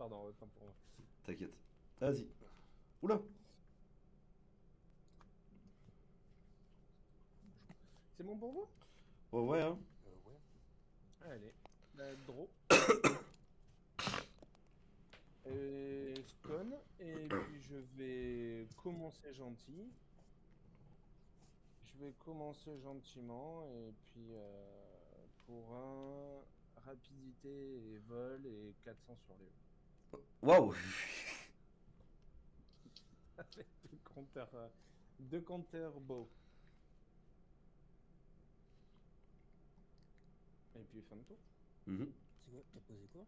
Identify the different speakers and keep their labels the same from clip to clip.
Speaker 1: Pardon, autant pour moi.
Speaker 2: T'inquiète. Vas-y. Oula.
Speaker 1: C'est bon pour vous?
Speaker 2: Ouais, ouais, hein.
Speaker 3: Ouais.
Speaker 1: Allez. Draw. Et stone. Et puis je vais commencer gentil. Je vais commencer gentiment. Et puis pour un rapidité et vol et 400 sur les
Speaker 2: Waouh.
Speaker 1: avec deux compteurs beaux. Et puis fin de tour.
Speaker 2: Mhm.
Speaker 3: C'est quoi? T'as posé quoi?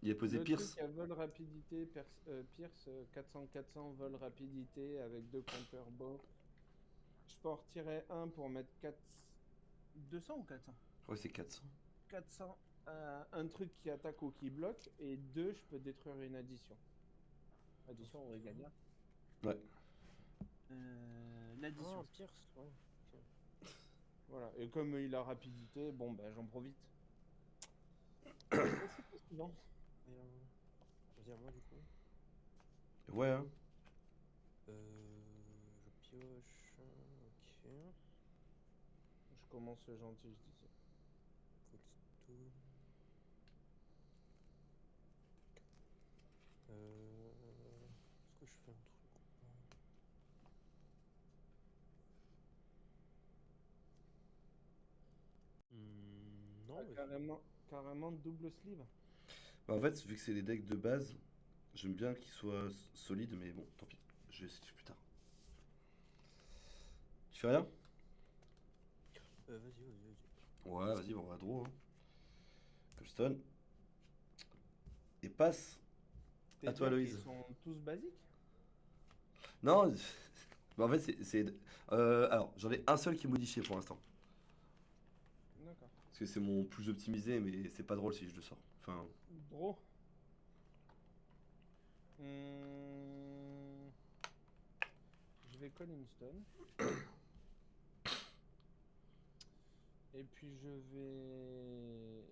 Speaker 2: Il a posé
Speaker 1: Le
Speaker 2: Pierce.
Speaker 1: truc à vol rapidité, Pierce 400-400 vol rapidité avec deux compteurs beaux. Je peux en retirer un pour mettre 200 ou 400?
Speaker 2: Je crois que c'est 400.
Speaker 1: 400, un truc qui attaque ou qui bloque, et deux, je peux détruire une addition. Addition, on va gagner.
Speaker 2: Ouais.
Speaker 1: L'addition.
Speaker 3: Ah, Pierce, ouais. Ok.
Speaker 1: Voilà, et comme il a rapidité, bon, ben j'en profite. Et c'est tout suivant.
Speaker 3: Et, vas-y, à moi, du coup.
Speaker 2: Ouais, hein.
Speaker 3: Je pioche. Ok.
Speaker 1: Je commence gentil, je disais.
Speaker 3: Coldstone. Est-ce que je fais un truc ou pas?
Speaker 1: Ah,
Speaker 3: Non, vas-y.
Speaker 1: carrément double sleeve.
Speaker 2: Bah, en fait, vu que c'est les decks de base, j'aime bien qu'ils soient solides, mais bon, tant pis. Je vais essayer plus tard. Tu fais rien?
Speaker 3: Vas-y.
Speaker 2: Ouais, vas-y, on va draw. Hein. Colston. Et passe.
Speaker 1: Tes
Speaker 2: À toi,
Speaker 1: decks, ils
Speaker 2: Loïse.
Speaker 1: sont tous basiques?
Speaker 2: Non, bah, en fait, alors, j'en ai un seul qui est modifié pour l'instant.
Speaker 1: D'accord.
Speaker 2: Parce que c'est mon plus optimisé, mais c'est pas drôle si je le sors. Enfin,
Speaker 1: Draw. Hmm, Je vais call une stone. Et puis je vais.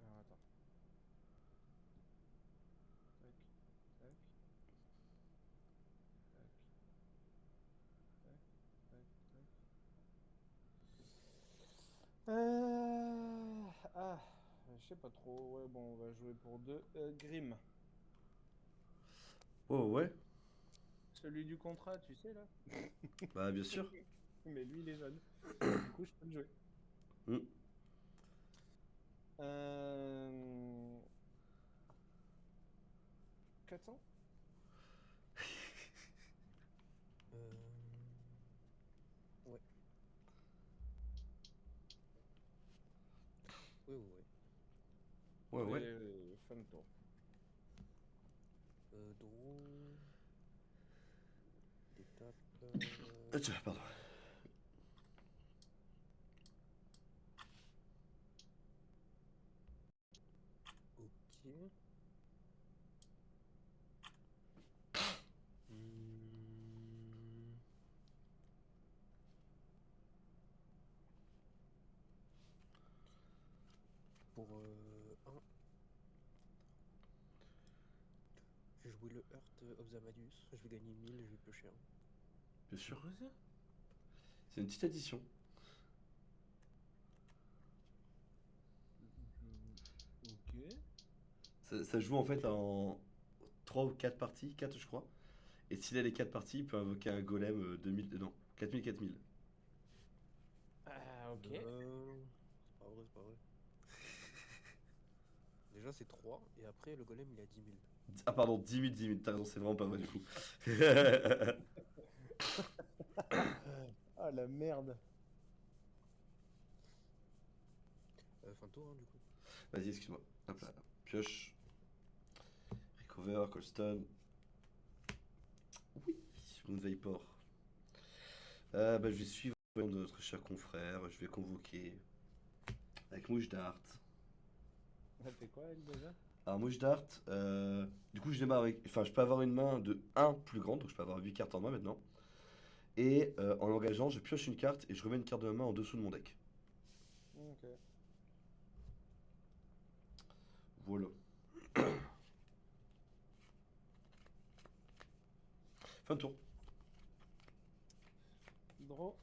Speaker 1: Alors attends. Tac, tac, tac, tac, tac, tac. Ah, je sais pas trop. Ouais, bon, on va jouer pour deux. Grim.
Speaker 2: oh ouais,
Speaker 1: Celui du contrat, tu sais là?
Speaker 2: bah bien sûr.
Speaker 1: Mais lui, il est jeune. Du coup, je peux le jouer.
Speaker 2: Hmm.
Speaker 1: Euh... 400?
Speaker 3: Ouais. Ouais.
Speaker 2: Ouais, ouais.
Speaker 1: Fin de tour.
Speaker 3: Draw. Étape.
Speaker 2: Tiens, pardon.
Speaker 3: Ok. Hmm, Pour 1, je vais jouer le Heart of Zamadius. Je vais gagner 1000, je vais piocher un.
Speaker 2: Bien
Speaker 1: C'est
Speaker 2: sûr.
Speaker 1: quoi ça?
Speaker 2: C'est une petite addition.
Speaker 1: Ok.
Speaker 2: Ça joue en fait en 3 ou 4 parties, 4 je crois. Et s'il a les 4 parties, il peut invoquer un golem 2000, non, 4000.
Speaker 1: Ah, ok.
Speaker 3: C'est pas vrai. Déjà, c'est 3, et après, le golem, il a 10 000.
Speaker 2: Ah pardon, 10 000, t'as raison, c'est vraiment pas vrai du coup.
Speaker 1: Ah, la merde.
Speaker 3: Fin de tour, hein, du coup.
Speaker 2: Vas-y, excuse-moi. Hop là, pioche, recover, Colston. Oui, Moon Vapor. Bah, je vais suivre notre cher confrère, je vais convoquer avec Mouche Dart.
Speaker 1: Elle fait quoi, elle, déjà?
Speaker 2: Alors Mouche Dart, du coup je démarre avec... Enfin je peux avoir une main de 1 plus grande, donc je peux avoir 8 cartes en main maintenant. Et en l'engageant, je pioche une carte et je remets une carte de ma main en dessous de mon deck.
Speaker 1: Ok.
Speaker 2: Voilà. Fin de tour.
Speaker 1: Draw.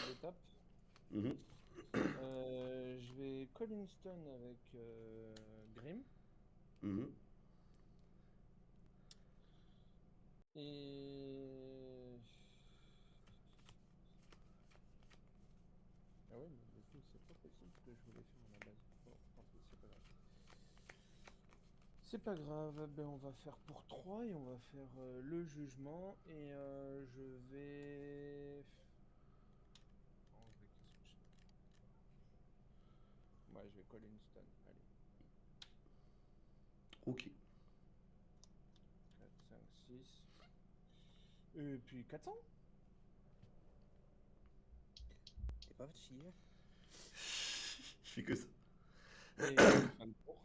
Speaker 1: L'étape.
Speaker 2: Mhm.
Speaker 1: Je vais Calling Stone avec Grim.
Speaker 2: Mhm.
Speaker 1: Et. Ah ouais, mais du coup, c'est pas possible ce que je voulais faire à la base. Bon, tant pis, c'est pas grave. C'est pas grave, ben on va faire pour 3 et on va faire le jugement. Et je vais. En vrai, qu'est-ce que je fais? Ouais, je vais Calling Stone. Allez.
Speaker 2: Ok.
Speaker 1: 4, 5, 6. Et puis 400.
Speaker 3: T'es pas fatigué?
Speaker 2: Je fais que ça.
Speaker 1: Et fin de tour.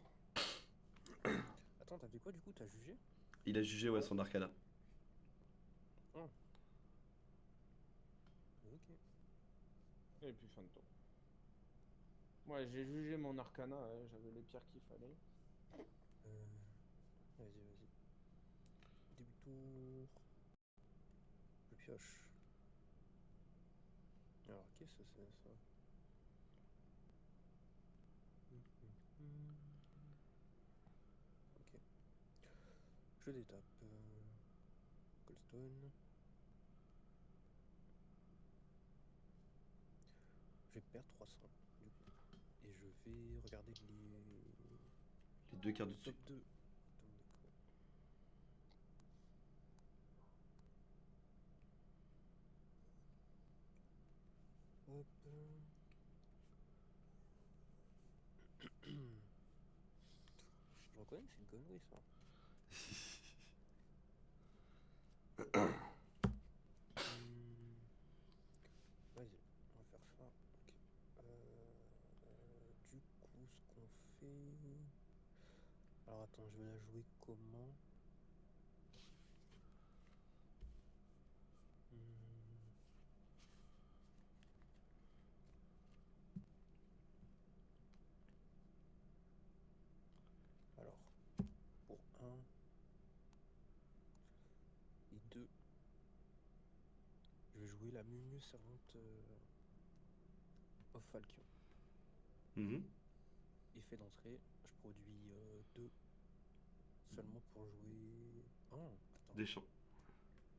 Speaker 3: Attends, t'as fait quoi du coup? T'as jugé?
Speaker 2: Il a jugé ouais, son arcana.
Speaker 3: Ah. Ok.
Speaker 1: Et puis fin de tour. Ouais, j'ai jugé mon arcana, hein, j'avais les pierres qu'il fallait.
Speaker 3: Vas-y, vas-y. Début de tour. Je pioche. Alors, qu'est-ce que c'est ça? Ok. Je détape. Coldstone. Je vais perdre 300 du coup. Et je vais regarder
Speaker 2: Les deux cartes
Speaker 3: le
Speaker 2: du dessus.
Speaker 3: top 2 de mon deck. Ouais. Hop. Je reconnais que c'est une connerie ça. Vas-y, on va faire ça. Ok. Du coup, ce qu'on fait. Alors attends, je vais la jouer comment? Hmm, Alors, pour 1 et 2, je vais jouer la Miu Servante of Falchion.
Speaker 2: Mhm.
Speaker 3: Effet d'entrée, je produis 2 seulement pour jouer. Oh, attends.
Speaker 2: Des champs.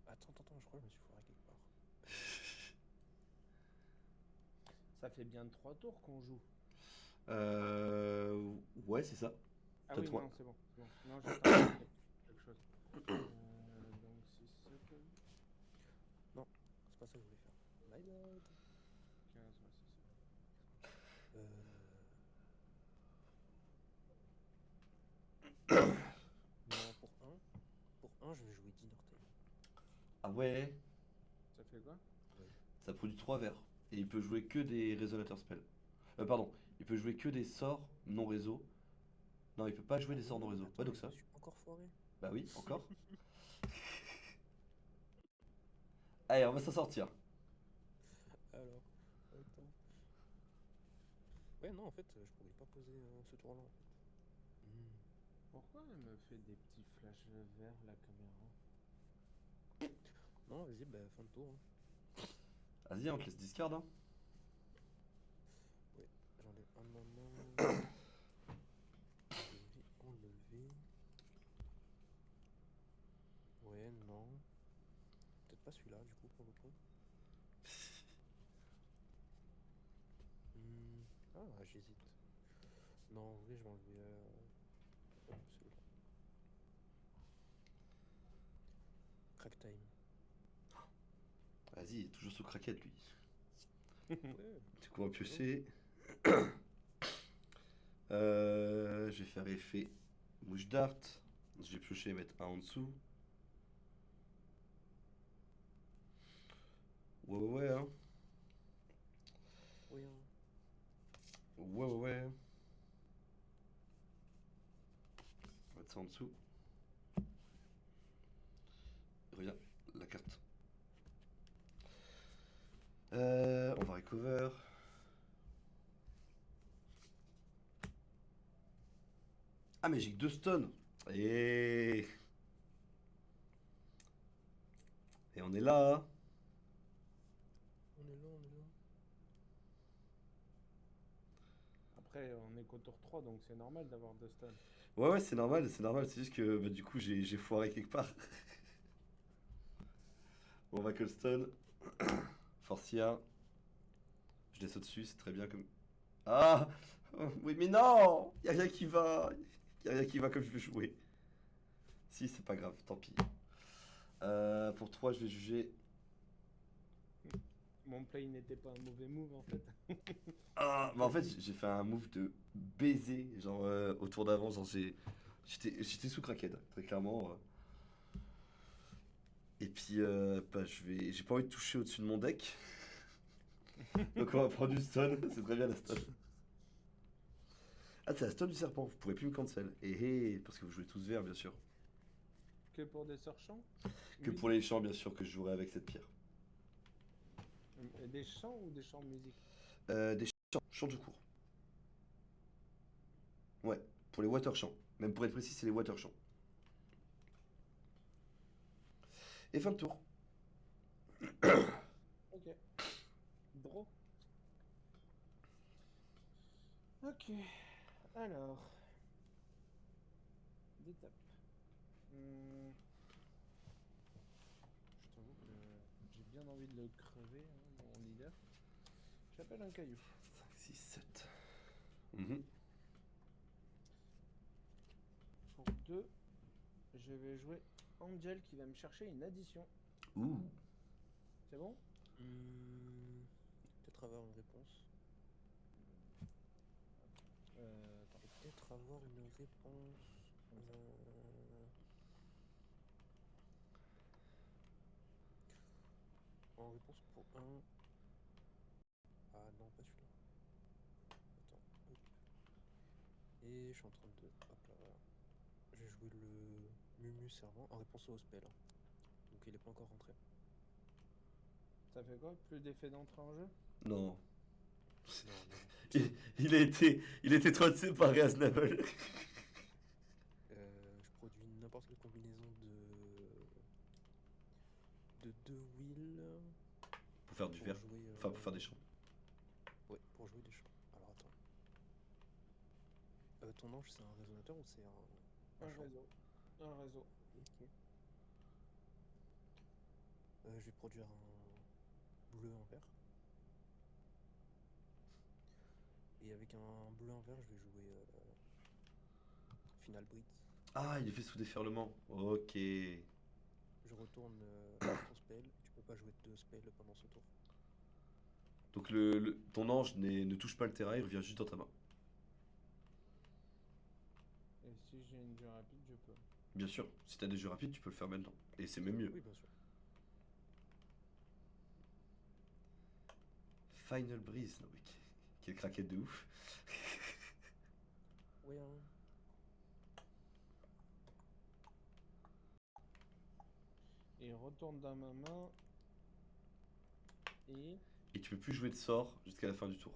Speaker 3: Attends, je crois que je me suis foiré quelque part.
Speaker 1: Ça fait bien 3 tours qu'on joue.
Speaker 2: Ouais, c'est ça.
Speaker 1: Ah
Speaker 2: T'as
Speaker 1: oui,
Speaker 2: trois.
Speaker 1: non, c'est bon, c'est bon. Non, j'étais en train de calculer quelque chose. Donc 6, 7,
Speaker 3: Non, c'est pas ça que je voulais faire. My bad.
Speaker 1: 15, ouais, c'est ça.
Speaker 3: Euh... Non, pour un, je vais jouer Dinner Tail.
Speaker 2: Ah ouais.
Speaker 1: Ça fait quoi?
Speaker 3: Ouais.
Speaker 2: Ça produit 3 verres. Et il peut jouer que des résonateurs spells. Pardon. Il peut jouer que des sorts non réseau. Non, il peut pas jouer
Speaker 3: Ah
Speaker 2: des sorts non
Speaker 3: ouais,
Speaker 2: réseau. Ouais,
Speaker 3: attends,
Speaker 2: donc
Speaker 3: mais je me
Speaker 2: ça.
Speaker 3: suis encore foiré.
Speaker 2: Bah oui, encore. Allez, on va s'en sortir.
Speaker 3: Alors, attends. Ouais, non, en fait, je pourrais pas poser ce tour-là, en fait.
Speaker 1: Pourquoi elle me fait des petits flashs verts la caméra?
Speaker 3: Non, vas-y, bah, fin de tour. Hein.
Speaker 2: Vas-y, on te laisse discard. Hein.
Speaker 3: Ouais, j'enlève un de ma main. Je vais enlever. Ouais, non. Peut-être pas celui-là, du coup, pour le coup. Ah, j'hésite. Non, en vrai, je vais enlever hop, celui-là. Crack time.
Speaker 2: Vas-y, il est toujours sous craquette lui.
Speaker 3: Ouais,
Speaker 2: Du coup, on va
Speaker 3: c'est bon.
Speaker 2: piocher. Je vais faire effet mouche dart. Je vais piocher et mettre un en dessous. Ouais, ouais, ouais, hein.
Speaker 3: Oui, hein.
Speaker 2: Ouais, ouais, ouais. On va mettre ça en dessous. Regarde la carte. On va recover. Ah, mais j'ai que 2 stuns. Et... Et on est là, hein.
Speaker 3: On est là, on est là.
Speaker 1: Après, on est qu'au tour 3, donc c'est normal d'avoir 2 stuns.
Speaker 2: Ouais, ouais, c'est normal, c'est normal. C'est juste que bah, du coup, j'ai foiré quelque part. Bon, on va que le stun. Forcia. Je laisse au-dessus, c'est très bien comme. Ah! Oh, oui, mais non! Y a rien qui va! Y a rien qui va comme je veux jouer. Si, c'est pas grave, tant pis. Pour 3 je vais juger.
Speaker 1: Mon play n'était pas un mauvais move en fait.
Speaker 2: Ah! Bah en fait, j'ai fait un move de baiser, genre au tour d'avant, genre j'étais sous crackhead, très clairement. Et puis, bah, j'ai pas envie de toucher au-dessus de mon deck. Donc on va prendre du stun, c'est très bien la stun. Ah, c'est la stun du serpent, vous pourrez plus me cancel. Et parce que vous jouez tous vert, bien sûr.
Speaker 1: Que pour des sorts champs?
Speaker 2: Que pour les champs, bien sûr, que je jouerai avec cette pierre.
Speaker 1: Des chants ou des chants de musique?
Speaker 2: Des champs, champs tout court. Ouais, pour les water champs. Même pour être précis, c'est les water champs. Et fin de tour.
Speaker 1: Ok. Draw. Ok. Alors. Des tapes. Je t'avoue que j'ai bien envie de le crever, hein, mon leader. J'appelle un caillou.
Speaker 2: 5, 6, 7. Mhm.
Speaker 1: Pour 2, je vais jouer Angel qui va me chercher une addition.
Speaker 2: Ouh.
Speaker 1: C'est bon?
Speaker 3: Peut-être avoir une réponse.
Speaker 1: Attends.
Speaker 3: Et peut-être avoir une réponse.
Speaker 1: Comme ça.
Speaker 3: En réponse pour un. Ah non, pas celui-là. Attends, hop. Et je suis en train de. Hop là, voilà. J'ai joué le Mumu Servant en réponse au spell, hein. Donc il est pas encore rentré.
Speaker 1: Ça fait quoi? Plus d'effet d'entrée en jeu?
Speaker 2: Non.
Speaker 3: Non, non, non.
Speaker 2: Il a été trollé par Reasonable.
Speaker 3: Je produis n'importe quelle combinaison de deux wheels
Speaker 2: Pour faire du
Speaker 3: pour
Speaker 2: vert.
Speaker 3: jouer.
Speaker 2: Enfin, pour faire des champs.
Speaker 3: Ouais, pour jouer des champs. Alors attends. Ton ange, c'est un résonateur ou c'est un
Speaker 1: Un
Speaker 3: champ?
Speaker 1: réseau. Un réseau.
Speaker 3: Ok. Je vais produire un bleu en vert. Et avec un bleu en vert, je vais jouer Final Blitz.
Speaker 2: Ah, il est fait sous déferlement. Ok.
Speaker 3: Je retourne ton spell. Tu peux pas jouer deux spells pendant ce tour.
Speaker 2: Donc ton ange ne touche pas le terrain, il revient juste dans ta main.
Speaker 1: Et si j'ai une jeu rapide, je peux.
Speaker 2: Bien sûr, si t'as des jeux rapides, tu peux le faire maintenant. Et c'est même mieux.
Speaker 3: Oui, bien sûr.
Speaker 2: Final Breeze, non mais quelle craquette de ouf.
Speaker 3: Oui, hein.
Speaker 1: Et il retourne dans ma main. Et.
Speaker 2: Et tu peux plus jouer de sort jusqu'à la fin du tour.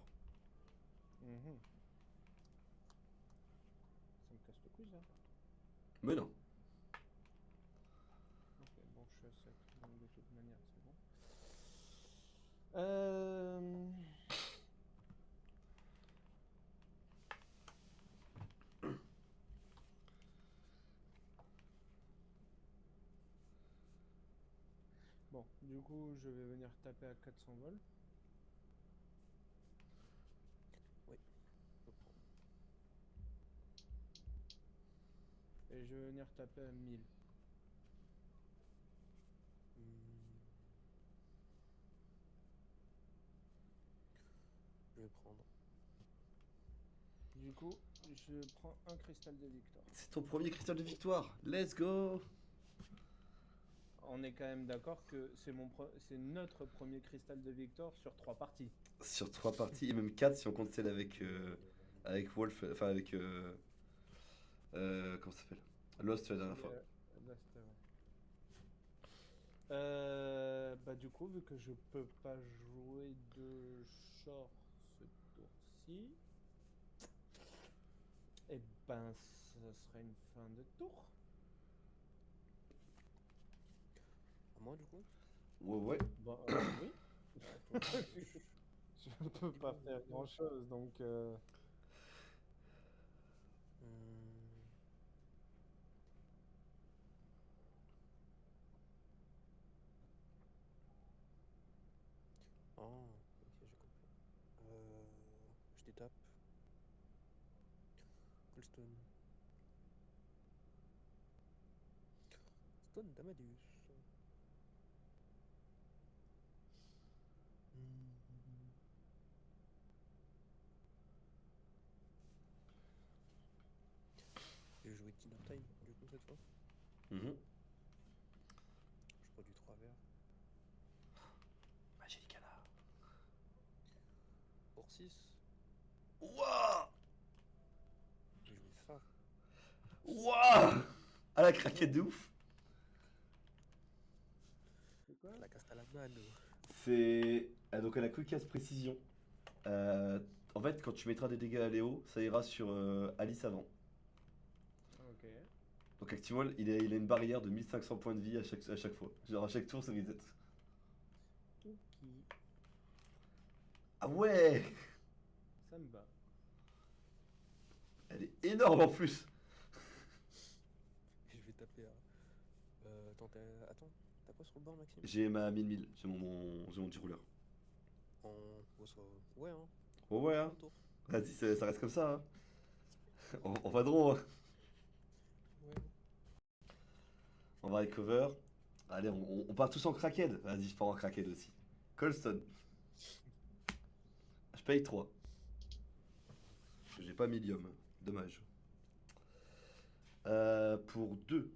Speaker 1: Mhm. Ça me casse le couille ça.
Speaker 2: Mais non.
Speaker 1: Ok, bon, je suis à 7, donc de toute manière, c'est bon. Bon, du coup, je vais venir taper à 400 volts.
Speaker 3: Oui, je prends.
Speaker 1: Et je vais venir taper à 1000.
Speaker 3: Je vais prendre.
Speaker 1: Du coup, je prends un cristal de victoire.
Speaker 2: C'est ton premier cristal de victoire. Let's go.
Speaker 1: On est quand même d'accord que c'est notre premier cristal de victoire sur 3 parties.
Speaker 2: Sur 3 parties, et même 4 si on compte celle avec Wolf, enfin avec... comment ça s'appelle? Lost la dernière fois.
Speaker 1: Là, c'était avant. Bah du coup, vu que je peux pas jouer de short ce tour-ci, et ben serait une fin de tour.
Speaker 3: À moi, du coup?
Speaker 2: Ouais.
Speaker 1: Bah, oui.
Speaker 3: Attends,
Speaker 1: Je peux pas faire grand chose donc.
Speaker 3: hum, Ah, ok, j'ai compris. Je détape. Coldstone. Stone d'Amadeus. Hmm. Je vais jouer Dinner Time, du coup, cette fois.
Speaker 2: Mhm.
Speaker 3: Je produis 3 verres.
Speaker 2: Magie du canard.
Speaker 3: Pour 6,
Speaker 2: Ouah.
Speaker 3: je vais jouer ça.
Speaker 2: Ouah. Ah la craquette de ouf.
Speaker 1: C'est quoi?
Speaker 3: La casta la mano.
Speaker 2: C'est. Donc elle a que casse précision. En fait, quand tu mettras des dégâts à Léo, ça ira sur Alice avant.
Speaker 1: Ok.
Speaker 2: Donc activement, il a une barrière de 1500 points de vie à chaque fois. Genre à chaque tour, ça reset.
Speaker 1: Ok.
Speaker 2: Ah ouais.
Speaker 1: Ça me va.
Speaker 2: Elle est énorme en plus.
Speaker 3: Et je vais taper à. Attends, t'as quoi sur le bord, Maxime?
Speaker 2: J'ai ma 1000, j'ai mon petit rouleur.
Speaker 3: En. Bon, ça... Ouais, hein.
Speaker 2: Oh ouais, hein.
Speaker 3: Un tour.
Speaker 2: Vas-y, ça reste comme ça. Hein. On va droit. Hein.
Speaker 3: Ouais.
Speaker 2: On va recover. Allez, on part tous en crackhead. Vas-y, je pars en crackhead aussi. Colston. Je paye 3. Parce que j'ai pas millium. Dommage. Pour 2.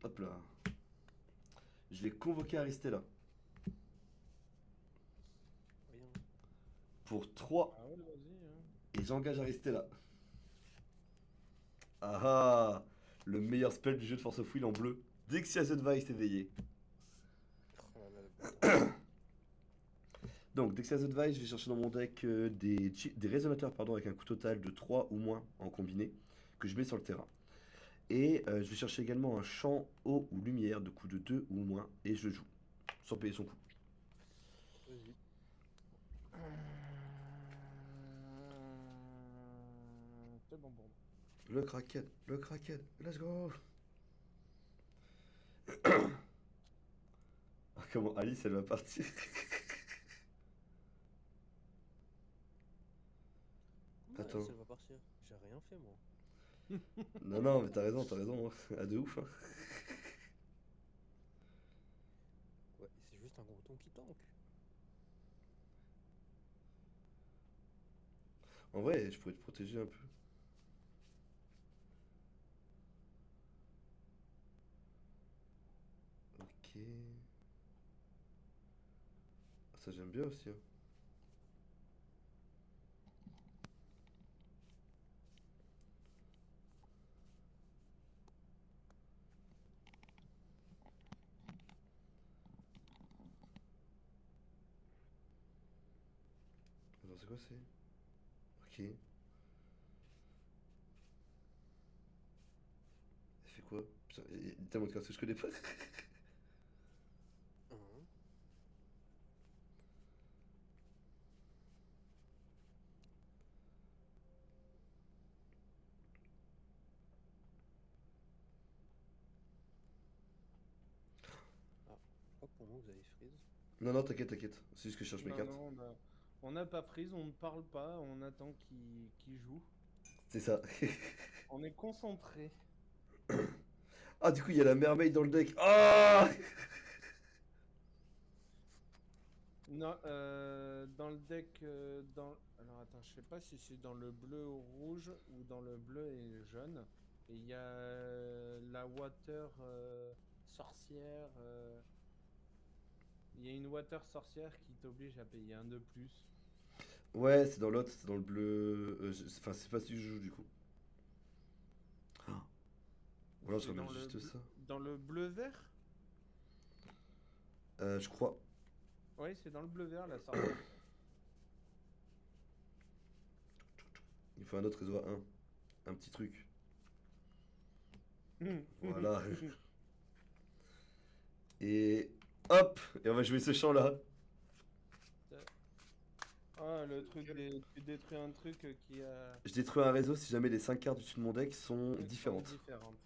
Speaker 2: Hop là. Je vais convoquer Aristella.
Speaker 3: Rien.
Speaker 2: Pour 3.
Speaker 1: Ah ouais, vas-y. Hein.
Speaker 2: Et j'engage Aristella. Ah ah. Le meilleur spell du jeu de Force of Will en bleu. Dexia's Advice éveillé.
Speaker 3: Oh là là, le bâtard.
Speaker 2: Donc, Dexia's Advice, je vais chercher dans mon deck des résonateurs pardon, avec un coût total de 3 ou moins en combiné, que je mets sur le terrain. Et je vais chercher également un champ eau ou lumière de coût de 2 ou moins, et je le joue, sans payer son coût.
Speaker 3: Vas-y.
Speaker 1: C'est bon pour moi.
Speaker 2: Le Kraken, let's go. Ah, comment Alice, elle va partir.
Speaker 3: Comment
Speaker 2: Attends.
Speaker 3: elle va partir? J'ai rien fait, moi.
Speaker 2: Non, mais t'as raison, hein. Ah, de ouf. Hein.
Speaker 3: Ouais, c'est juste un gros ton qui tank.
Speaker 2: En vrai, je pourrais te protéger un peu. Ok. Ah, ça, j'aime bien aussi. Hein. Attends, c'est quoi c'est? Ok. Elle fait quoi? Putain, il y a tellement de cartes que je connais pas.
Speaker 3: Hein. Ah, je crois que pour moi, vous avez freeze.
Speaker 2: Non, t'inquiète. C'est juste que je cherche mes
Speaker 1: Non,
Speaker 2: cartes.
Speaker 1: non, on n'a pas freeze, on ne parle pas, on attend qu'il joue.
Speaker 2: C'est ça.
Speaker 1: On est concentré.
Speaker 2: Ah, du coup, il y a la mermaid dans le deck. Ah!
Speaker 1: Non, dans le deck, alors attends, je sais pas si c'est dans le bleu ou rouge ou dans le bleu et jaune. Et il y a la water sorcière. Il y a une water sorcière qui t'oblige à payer un de plus.
Speaker 2: Ouais, c'est dans l'autre, c'est dans le bleu. Enfin, c'est pas celui que je joue du coup. Ah. Ou alors je
Speaker 1: C'est
Speaker 2: ramène juste ça.
Speaker 1: dans le bleu vert?
Speaker 2: Je crois.
Speaker 1: Oui, c'est dans le bleu vert la sorcière.
Speaker 2: Il faut un autre réseau à 1. Un petit truc. Voilà. Et hop, et on va jouer ce champ-là.
Speaker 1: Ah, le truc tu détruis un truc qui a
Speaker 2: Je détruis un réseau si jamais les 5 cartes du-dessus de mon deck sont
Speaker 1: sont
Speaker 2: différentes.
Speaker 1: différentes.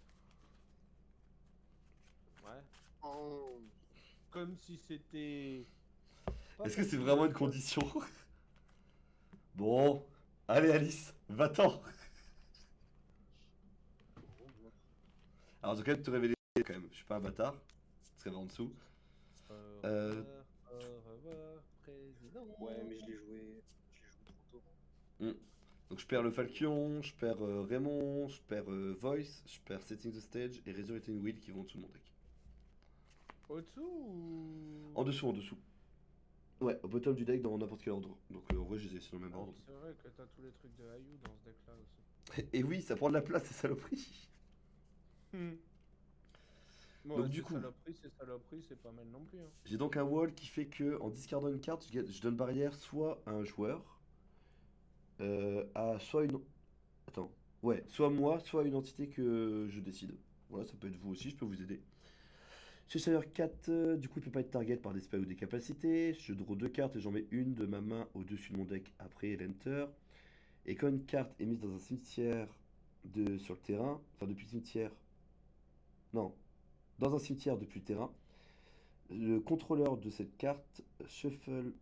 Speaker 1: Ouais.
Speaker 3: Oh.
Speaker 1: Comme si c'était pas
Speaker 2: Est-ce que c'est
Speaker 1: facile
Speaker 2: vraiment
Speaker 1: à
Speaker 2: une
Speaker 1: faire.
Speaker 2: condition? Bon, allez Alice, va-t'en.
Speaker 3: Au revoir.
Speaker 2: Alors je vais quand même te révéler quand même, je suis pas un bâtard, ce serait en dessous. Euh,
Speaker 1: Au revoir, président.
Speaker 3: Ouais, mais je l'ai joué trop tôt, moi.
Speaker 2: hmm. Donc je perds le Falchion, je perds Raymond, je perds Voice, je perds Setting the Stage et Resurrecting Will qui vont en dessous de mon deck.
Speaker 1: Au-dessous ou...
Speaker 2: En dessous, en dessous. Ouais, au bottom du deck dans n'importe quel ordre. Donc en vrai, je les ai laissés dans le même
Speaker 1: Ah
Speaker 2: ordre.
Speaker 1: oui, c'est vrai que t'as tous les trucs de Ayou dans ce deck-là aussi.
Speaker 2: Et oui, ça prend de la place, ces saloperies.
Speaker 1: Bon,
Speaker 2: Donc du coup,
Speaker 1: c'est saloperie, c'est pas mal non plus. Hein.
Speaker 2: j'ai donc un wall qui fait que en discardant une carte, je donne barrière soit à un joueur, à soit une... Attends. Ouais, soit moi, soit une entité que je décide. Voilà, ça peut être vous aussi, je peux vous aider. Cheshire 4, du coup, il peut pas être target par des spells ou des capacités. Je draw deux cartes et j'en mets une de ma main au-dessus de mon deck après l'enter. Et quand une carte est mise dans un cimetière sur le terrain, enfin depuis le cimetière, non, dans un cimetière depuis le terrain, le contrôleur de cette carte shuffle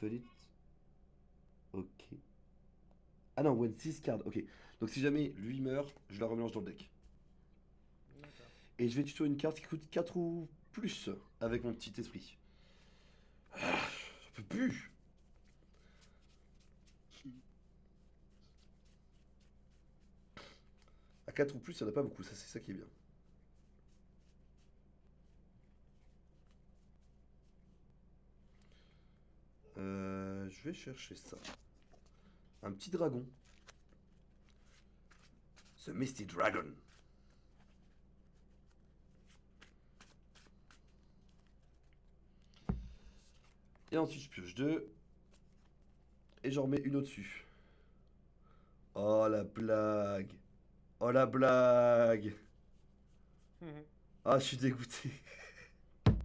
Speaker 2: it. Ok. Ah non, when this card, ok. Donc si jamais lui meurt, je la remélange dans le deck.
Speaker 1: D'accord.
Speaker 2: Et je vais tutoyer une carte qui coûte 4 ou plus avec mon petit esprit. Ah, je peux plus. À 4 ou plus, il n'y en a pas beaucoup, ça c'est ça qui est bien. Je vais chercher ça. Un petit dragon. The Misty Dragon. Et ensuite je pioche deux. Et j'en remets une au-dessus. Oh la blague. Oh la blague. Ah, je suis dégoûté.
Speaker 3: Non.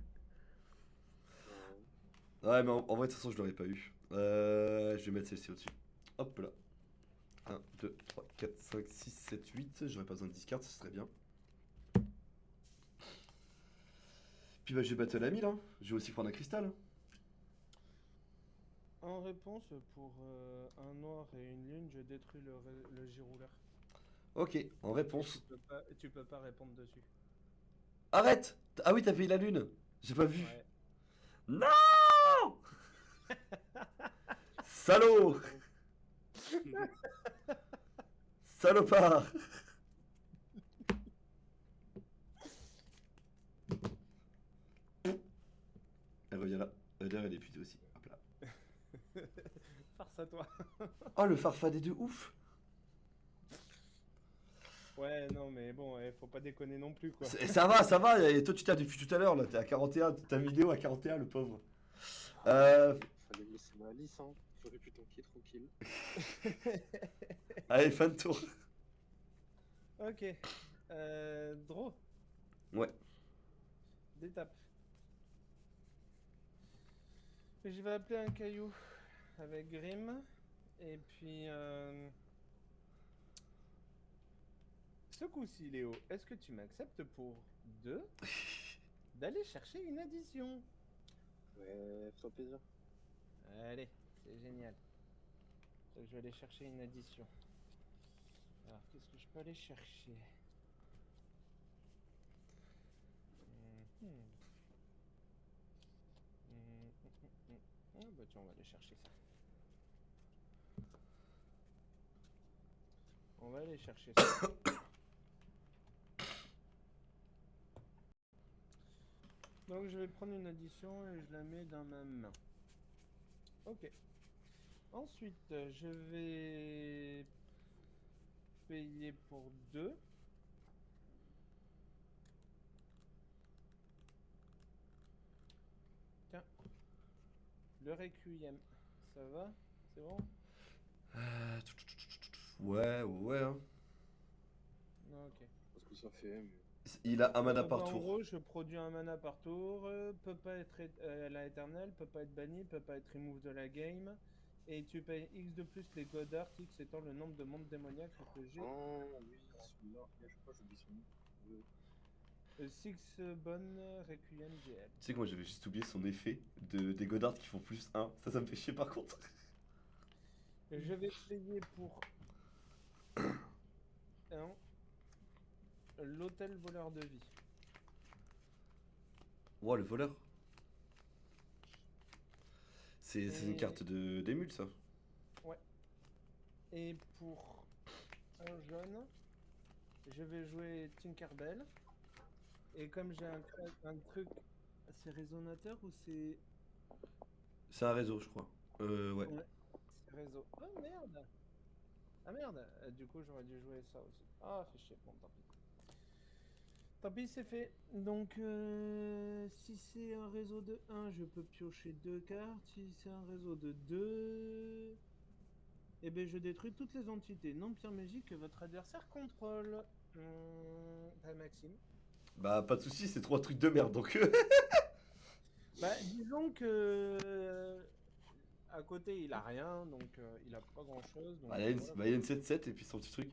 Speaker 2: Ouais, mais en vrai, de toute façon, je l'aurais pas eu. Je vais mettre celle-ci au-dessus. Hop là. 1, 2, 3, 4, 5, 6, 7, 8. J'aurais pas besoin de 10 cartes, ce serait bien. Puis bah, je vais battre la 1000, hein. Je vais aussi prendre un cristal.
Speaker 1: En réponse, pour un noir et une lune, je détruis le girouleur.
Speaker 2: Ok, en
Speaker 1: Et
Speaker 2: réponse.
Speaker 1: tu peux pas répondre dessus.
Speaker 2: Arrête! Ah oui, t'as payé la lune! J'ai pas vu.
Speaker 1: Ouais.
Speaker 2: Non! Salaud! Salopard! Elle revient là. D'ailleurs, elle est épuisée aussi. Hop là.
Speaker 1: Farce à toi.
Speaker 2: Oh, le farfadet de ouf!
Speaker 1: Ouais, non, mais bon, faut pas déconner non plus, quoi.
Speaker 2: Ça va, ça va. Et toi, tu t'as depuis tout à l'heure, là. T'es à 41. T'as mis Léo à 41, le pauvre.
Speaker 3: Fallait me laisser ma Alice, hein. J'aurais pu tanker tranquille.
Speaker 2: Allez, fin de tour.
Speaker 1: Ok. Draw.
Speaker 2: Ouais.
Speaker 1: D'étape. Je vais appeler un caillou avec Grim. Et puis... Ce coup-ci, Léo, est-ce que tu m'acceptes pour 2 d'aller chercher une addition?
Speaker 3: Ouais, fais-toi plaisir.
Speaker 1: Allez, c'est génial. Donc, je vais aller chercher une addition. Alors, qu'est-ce que je peux aller chercher? Mhm. Ah bah tiens, on va aller chercher ça. On va aller chercher ça. Donc je vais prendre une addition et je la mets dans ma main. Ok. Ensuite, je vais payer pour 2. Tiens, le Requiem. Ça va? C'est bon?
Speaker 2: Ouais, ouais, hein.
Speaker 1: Non, ok.
Speaker 3: Parce que ça fait, mais...
Speaker 2: Il a un mana
Speaker 1: Donc,
Speaker 2: par
Speaker 1: en
Speaker 2: tour.
Speaker 1: gros, je produis un mana par tour, peut pas être la éternelle, peut pas être banni, peut pas être remove de la game. Et tu payes X de plus les Goddard, X étant le nombre de mondes démoniaques que j'ai.
Speaker 3: Oh oui, celui-là, et à chaque fois j'oublie son nom. Oui,
Speaker 1: Six Bonne Requiem GL.
Speaker 2: Tu sais que moi j'avais juste oublié son effet des Goddard qui font plus 1. Ça me fait chier par contre.
Speaker 1: Je vais payer pour un l'hôtel voleur de vie.
Speaker 2: Wow, le voleur. C'est une
Speaker 1: Et-
Speaker 2: carte d'émule ça.
Speaker 1: Ouais. Et pour un jaune, je vais jouer Tinkerbell. Et comme j'ai un truc, c'est résonateur ou c'est...
Speaker 2: C'est un réseau, je crois. Ouais.
Speaker 1: Ouais, c'est réseau. Oh merde! Ah merde! Du coup, j'aurais dû jouer ça aussi. Ah, fait chier. Bon, tant pis. Tant pis, c'est fait. Donc, si c'est un réseau de 1, je peux piocher 2 cartes. Si c'est un réseau de 2, eh ben, je détruis toutes les entités non pierre magique que votre adversaire contrôle. Maxime.
Speaker 2: Bah, pas de soucis, c'est 3 trucs de merde donc.
Speaker 1: Bah, disons que à côté il a rien, donc il a pas grand chose. Donc
Speaker 2: Bah, il
Speaker 1: voilà.
Speaker 2: y a une 7-7 et puis son petit truc.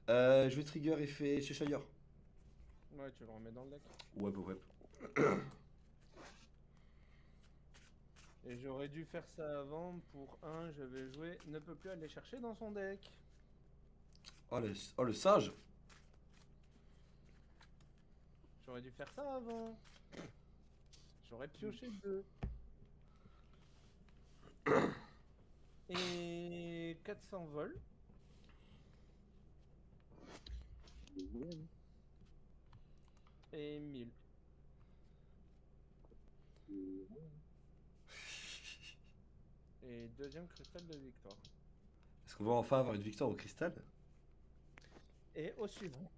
Speaker 2: Je vais trigger effet Cheshire.
Speaker 1: Ouais, tu le remets dans le deck.
Speaker 2: Ouais, bah, ouais.
Speaker 1: Et j'aurais dû faire ça avant. Pour un, je vais jouer ne peut plus aller chercher dans son deck.
Speaker 2: Oh, le singe.
Speaker 1: J'aurais dû faire ça avant. J'aurais pioché 2. Et 400 vols. Et 1000. Et deuxième cristal de victoire.
Speaker 2: Est-ce qu'on va enfin avoir une victoire au cristal?
Speaker 1: Et au suivant.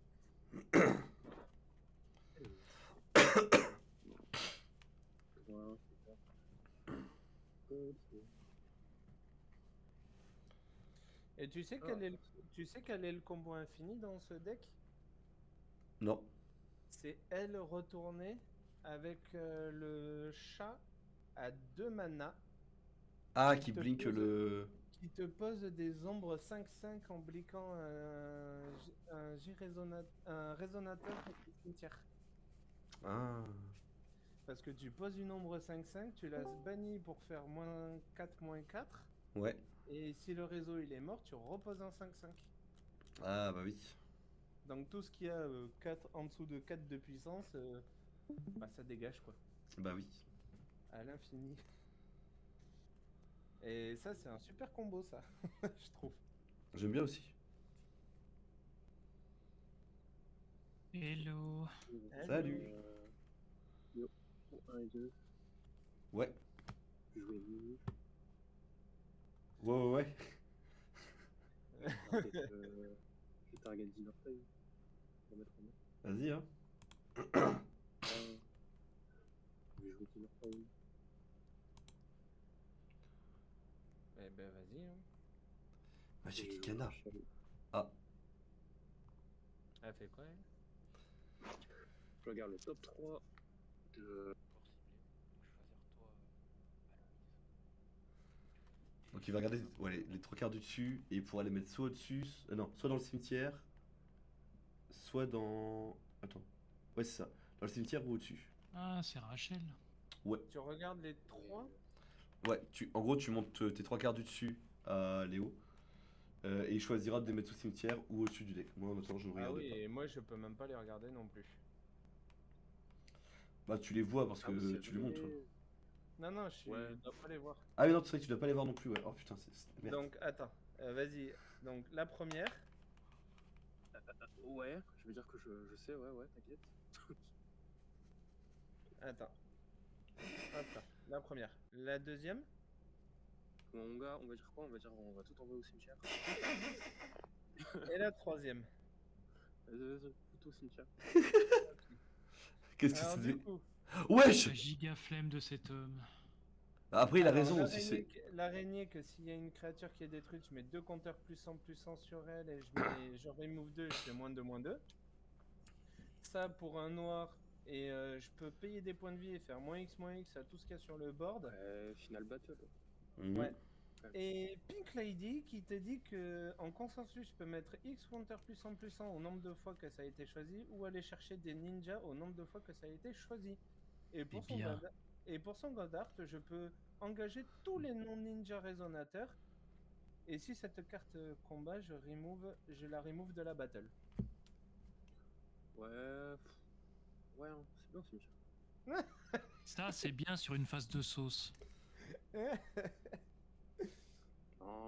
Speaker 1: Et tu sais quel est le combo infini dans ce deck?
Speaker 2: Non.
Speaker 1: C'est elle retournée avec le chat à 2 mana
Speaker 2: Ah,
Speaker 1: qui
Speaker 2: qui
Speaker 1: te
Speaker 2: blink
Speaker 1: pose,
Speaker 2: le.
Speaker 1: qui te pose des ombres 5/5 en bliquant un résonateur du cimetière.
Speaker 2: Ah.
Speaker 1: Parce que tu poses une ombre 5/5, tu la bannis pour faire -4, -4.
Speaker 2: Ouais.
Speaker 1: Et si le réseau il est mort, tu reposes un 5/5.
Speaker 2: Ah, bah oui.
Speaker 1: Donc tout ce qui a 4, en dessous de 4 de puissance, bah, ça dégage quoi.
Speaker 2: Bah oui.
Speaker 1: À l'infini. Et ça, c'est un super combo, ça, je trouve.
Speaker 2: J'aime bien aussi.
Speaker 4: Hello.
Speaker 2: Salut.
Speaker 3: Yo, pour 1 et 2,
Speaker 2: Ouais.
Speaker 3: je jouais Mimi.
Speaker 2: Ouais.
Speaker 3: Je target Dinnerfly. Pour mettre en main.
Speaker 2: Vas-y, hein.
Speaker 3: Je vais jouer Dinnerfly.
Speaker 1: Eh ben, vas-y. Hein.
Speaker 2: Magic Canard. Ah.
Speaker 1: Elle fait quoi, elle?
Speaker 3: Je regarde le top 3 de.
Speaker 2: Donc il va regarder les 3 quarts du dessus et il pourra les mettre soit au-dessus, non, soit dans le cimetière, soit dans. Attends. Ouais, c'est ça. Dans le cimetière ou au-dessus.
Speaker 4: Ah, c'est Rachel.
Speaker 2: Ouais.
Speaker 1: Tu regardes les 3?
Speaker 2: Ouais, en gros, tu montes tes 3 quarts du dessus à Léo. Et il choisira de les mettre au cimetière ou au-dessus du deck. Moi, en attendant, je ne
Speaker 1: Ah
Speaker 2: regarde
Speaker 1: oui,
Speaker 2: pas.
Speaker 1: et moi, je peux même pas les regarder non plus.
Speaker 2: Bah, tu les vois parce que
Speaker 3: Ah oui,
Speaker 2: tu les montres.
Speaker 1: Non, je
Speaker 3: Ouais.
Speaker 1: dois pas les voir.
Speaker 2: Ah, mais non, c'est vrai que tu dois pas les voir non plus, ouais. Oh putain, merde.
Speaker 1: Donc, attends, vas-y. Donc, la première,
Speaker 3: Ouais, je veux dire que je sais, ouais, t'inquiète.
Speaker 1: attends. Hop là, la première. La deuxième,
Speaker 3: Mon gars, on va dire quoi? On va dire on va tout envoyer au cimetière.
Speaker 1: et la troisième.
Speaker 3: Tout au cimetière.
Speaker 2: Qu'est-ce que
Speaker 1: Alors,
Speaker 2: c'est
Speaker 1: du coup,
Speaker 2: Wesh
Speaker 4: La giga flemme de cet homme.
Speaker 2: Après, il a
Speaker 1: alors,
Speaker 2: raison aussi. C'est...
Speaker 1: l'araignée, que s'il y a une créature qui est détruite, je mets 2 compteurs +1/+1 sur elle et je remove 2 et je fais -2/-2. ça pour un noir et je peux payer des points de vie et faire moins X à tout ce qu'il y a sur le board.
Speaker 3: Final battle.
Speaker 2: Mhm.
Speaker 1: Ouais. Et Pink Lady qui te dit que en consensus, je peux mettre X counter plus 1 au nombre de fois que ça a été choisi ou aller chercher des ninjas au nombre de fois que ça a été choisi. Et pour
Speaker 4: Eh bien.
Speaker 1: son Godart, je peux engager tous les non-ninja résonateurs. Et si cette carte combat, je la remove de la battle.
Speaker 3: Ouais. Ouais, hein, c'est bien ce monsieur.
Speaker 4: Ça, c'est bien sur une phase de sauce.
Speaker 3: Non,